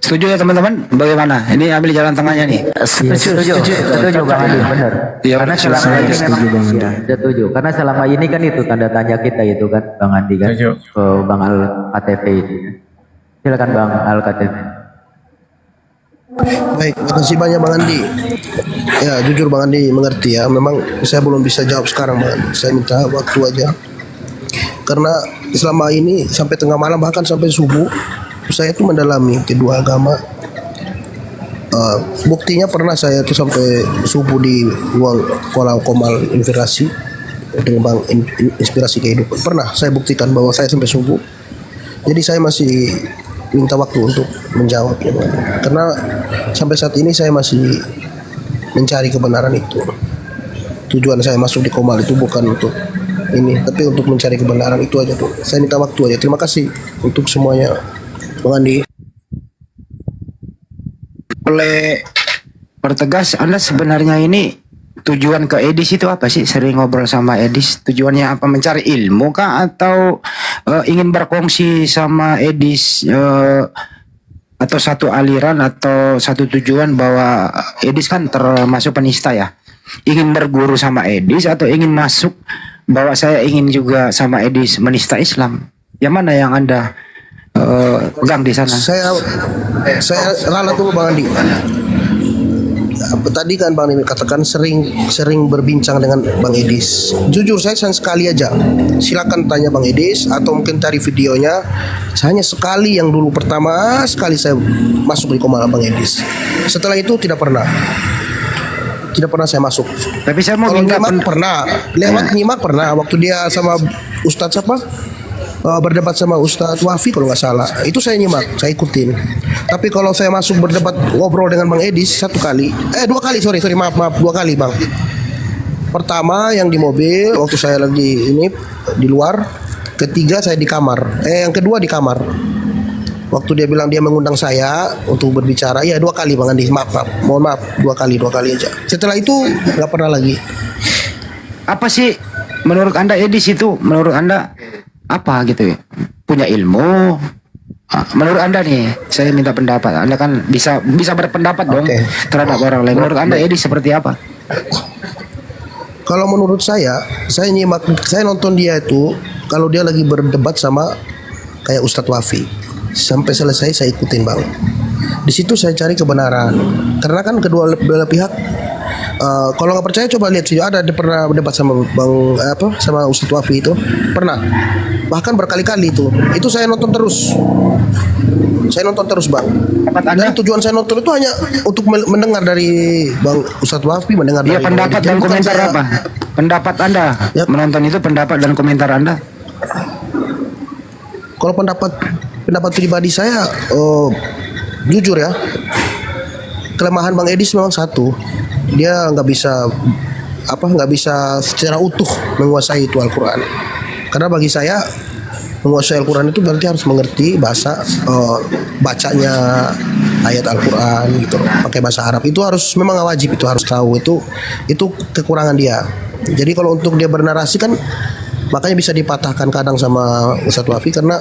Setuju ya teman-teman? Bagaimana? Ini ambil jalan tengahnya nih. Setuju Bang Andi, benar. Ya, Karena selama ini memang setuju. Karena selama ini kan itu tanda tanya kita itu kan Bang Andi kan, Setuju. Bang Al KTP itu. Silakan Bang Al KTP. Baik, makasih banyak Bang Andi. Ya, jujur Bang Andi mengerti ya. Memang saya belum bisa jawab sekarang Bang Andi. Saya minta waktu aja. Karena selama ini sampai tengah malam bahkan sampai subuh saya itu mendalami kedua agama. Buktinya pernah saya itu sampai subuh di ruang kolam Komal Inspirasi dengan Bang Inspirasi Kehidupan. Pernah saya buktikan bahwa saya sampai subuh. Jadi saya masih minta waktu untuk menjawab ya Bang. Karena sampai saat ini saya masih mencari kebenaran itu. Tujuan saya masuk di Komal itu bukan untuk ini, tapi untuk mencari kebenaran itu aja tuh. Saya minta waktu aja. Terima kasih untuk semuanya, Bang Andi. Boleh pertegas Anda sebenarnya ini tujuan ke Edis itu apa sih? Sering ngobrol sama Edis, tujuannya apa? Mencari ilmu kah atau ingin berkongsi sama Edis atau satu aliran atau satu tujuan bahwa Edis kan termasuk penista ya? Ingin berguru sama Edis atau ingin masuk bahwa saya ingin juga sama Edis menista Islam? Yang mana yang Anda pegang di sana? Saya ralat dulu Bang Andi. Tadi kan Bang ini katakan sering berbincang dengan Bang Edis. Jujur saya sayang sekali aja. Silakan tanya Bang Edis atau mungkin cari videonya. Hanya sekali yang dulu pertama sekali saya masuk di Komal Bang Edis. Setelah itu tidak pernah saya masuk. Tapi saya mau Kalau minta nyimak pernah, lewat nyimak pernah. Waktu dia sama Ustadz siapa? Berdebat sama Ustadz Wafi kalau nggak salah. Itu saya nyimak, saya ikutin. Tapi kalau saya masuk berdebat ngobrol dengan Bang Edis 1 kali, 2 kali, sorry maaf 2 kali Bang. Pertama yang di mobil waktu saya lagi ini di luar. Ketiga saya di kamar. Yang kedua di kamar. Waktu dia bilang dia mengundang saya untuk berbicara, ya 2 kali Bang Andi, maaf, mohon maaf 2 kali aja. Setelah itu nggak pernah lagi. apa sih menurut Anda Edis itu? Menurut Anda apa gitu ya? Punya ilmu? Menurut Anda nih, saya minta pendapat. Anda kan bisa berpendapat dong terhadap orang lain. Menurut Anda Edis seperti apa? Kalau menurut saya nyimak, saya nonton dia itu kalau dia lagi berdebat sama kayak Ustadz Wafi. Sampai selesai saya ikutin bang. Di situ saya cari kebenaran. Karena kan kedua belah pihak. Kalau nggak percaya coba lihat video, ada dia pernah berdebat sama sama Ustadz Wafi itu pernah. Bahkan berkali-kali itu. Itu saya nonton terus. Saya nonton terus bang. Dan tujuan saya nonton itu hanya untuk mendengar dari bang Ustadz Wafi, mendengar Iya, dari pendapat Jadi dan bukan komentar saya- apa? Pendapat Anda Yap. menonton itu, pendapat dan komentar Anda. Kalau pendapat pribadi saya, jujur ya, kelemahan Bang Edis memang satu, dia nggak bisa secara utuh menguasai itu Al-Quran. Karena bagi saya menguasai Al-Quran itu berarti harus mengerti bahasa bacanya ayat Al-Quran gitu, pakai bahasa Arab itu harus memang wajib, itu harus tahu, itu kekurangan dia. Jadi kalau untuk dia bernarasi kan makanya bisa dipatahkan kadang sama Ustadz Wafi karena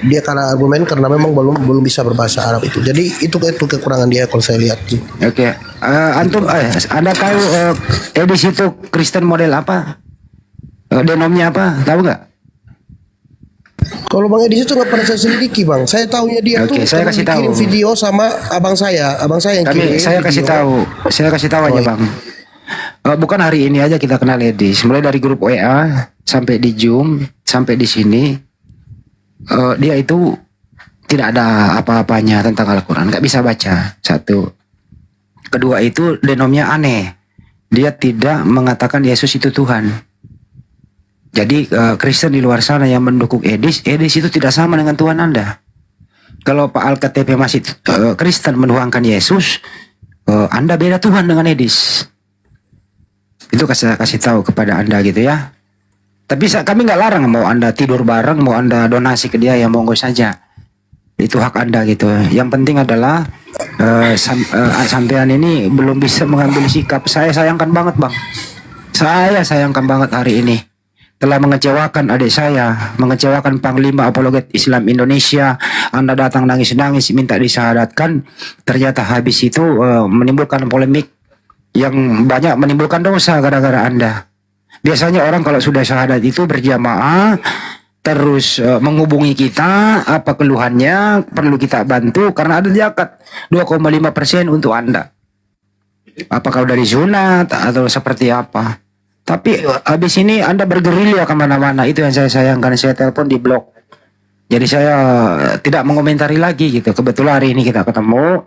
dia kalah argumen karena memang belum bisa berbahasa Arab itu. Jadi itu kekurangan dia kalau saya lihat. Oke, antum, Anda tahu Edis itu Kristen model apa? Denomnya apa? Tahu nggak? Kalau Bang Edis itu nggak pernah saya selidiki bang. Saya tahunya dia Oke, tuh saya pernah kasih kirim tahu. video sama abang saya yang kirim. Saya kasih tahu aja bang. Bukan hari ini aja kita kenal Edis. Mulai dari grup WA sampai di Zoom sampai di sini, dia itu tidak ada apa-apanya tentang Al-Quran, nggak bisa baca. Satu, kedua itu denomnya aneh. Dia tidak mengatakan Yesus itu Tuhan. Jadi Kristen di luar sana yang mendukung Edis itu tidak sama dengan Tuhan Anda. Kalau Pak Al-KTP masih Kristen menuhankan Yesus, Anda beda Tuhan dengan Edis. Itu kasih tahu kepada Anda gitu ya. Tapi kami nggak larang, mau Anda tidur bareng, mau Anda donasi ke dia, ya monggo saja. Itu hak Anda gitu. Yang penting adalah sampean ini belum bisa mengambil sikap. Saya sayangkan banget bang. Saya sayangkan banget hari ini. Telah mengecewakan adik saya, mengecewakan Panglima Apologet Islam Indonesia. Anda datang nangis-nangis minta disyahadatkan, ternyata habis itu menimbulkan polemik yang banyak, menimbulkan dosa gara-gara Anda. Biasanya orang kalau sudah syahadat itu berjamaah, terus menghubungi kita, apa keluhannya, perlu kita bantu, karena ada zakat 2,5% untuk Anda. Apakah udah disunat atau seperti apa? Tapi habis ini Anda bergerilya kemana-mana. Itu yang saya sayangkan. Saya telepon di blok. Jadi saya tidak mengomentari lagi gitu. Kebetulan hari ini kita ketemu,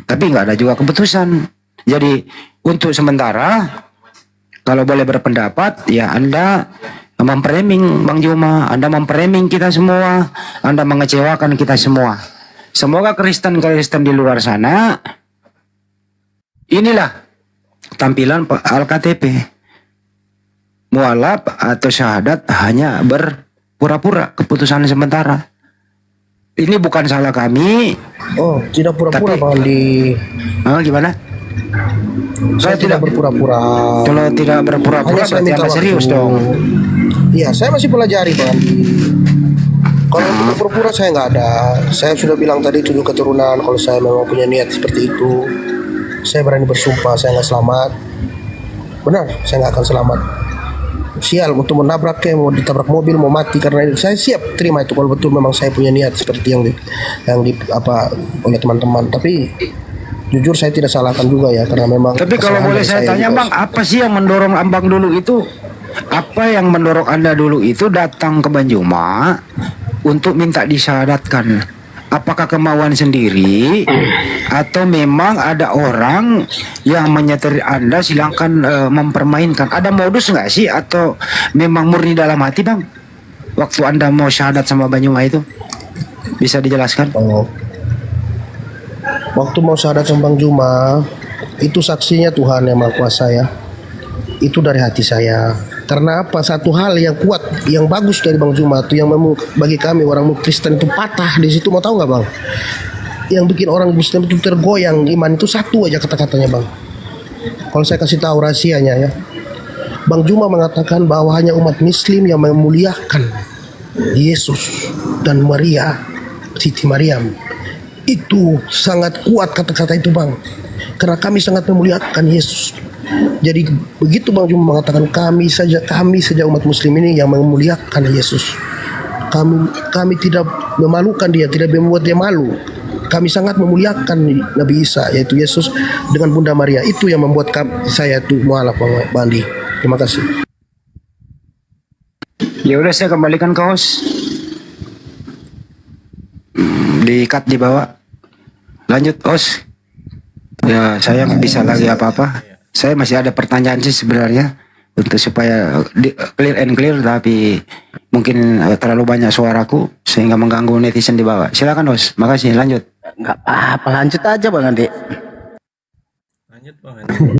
tapi nggak ada juga keputusan. Jadi untuk sementara, kalau boleh berpendapat, ya Anda memframing Bang Juma, Anda memframing kita semua, Anda mengecewakan kita semua. Semoga Kristen-Kristen di luar sana, inilah tampilan Al-KTP. Mualaf atau syahadat hanya berpura-pura, keputusan sementara. Ini bukan salah kami. Oh, tidak pura-pura Tapi- bang Gimana? saya tidak berpura-pura. Kalau tidak berpura-pura Hanya saya berarti minta Anda serius waktu. dong. Iya, saya masih pelajari bang. Kalau untuk berpura-pura saya nggak ada. Saya sudah bilang tadi 7 keturunan. Kalau saya memang punya niat seperti itu, saya berani bersumpah saya nggak selamat. Benar, saya nggak akan selamat. Sial untuk menabrak mau ditabrak mobil, mau mati karena ini. Saya siap terima itu kalau betul memang saya punya niat seperti yang oleh teman-teman. Tapi jujur saya tidak salahkan juga ya, karena memang. Tapi kalau kesalahan boleh dari saya tanya juga. Bang, apa sih yang mendorong Abang dulu itu? Apa yang mendorong Anda dulu itu datang ke Banjuma untuk minta disyahadatkan? Apakah kemauan sendiri atau memang ada orang yang menyetir Anda silangkan mempermainkan? Ada modus nggak sih atau memang murni dalam hati Bang? Waktu Anda mau syahadat sama Banjuma itu bisa dijelaskan? Oh. Waktu mau syahadat sama Bang Juma, itu saksinya Tuhan yang Maha Kuasa ya. Itu dari hati saya. Karena apa? Satu hal yang kuat, yang bagus dari Bang Juma itu yang bagi kami orang Kristen itu patah di situ. Mau tahu nggak Bang? Yang bikin orang Kristen itu tergoyang iman itu satu aja kata-katanya Bang. Kalau saya kasih tahu rahasianya ya, Bang Juma mengatakan bahwa hanya umat Muslim yang memuliakan Yesus dan Maria, Siti Maryam. Itu sangat kuat kata-kata itu Bang. Karena kami sangat memuliakan Yesus Jadi begitu Bang Juma mengatakan kami saja umat muslim ini yang memuliakan Yesus. Kami tidak memalukan dia, tidak membuat dia malu. Kami sangat memuliakan Nabi Isa yaitu Yesus dengan Bunda Maria. Itu yang membuat saya tuh mualaf Bang Andi. Terima kasih. Ya udah, saya kembalikan ke host. Di-cut di bawah. Lanjut host. Ya, saya nggak bisa lagi apa-apa. Saya masih ada pertanyaan sih sebenarnya untuk supaya clear and clear, tapi mungkin terlalu banyak suaraku sehingga mengganggu netizen di bawah. Silakan host. Makasih. Lanjut. Nggak apa-apa, lanjut aja Bang Andi. Lanjut Bang Andi.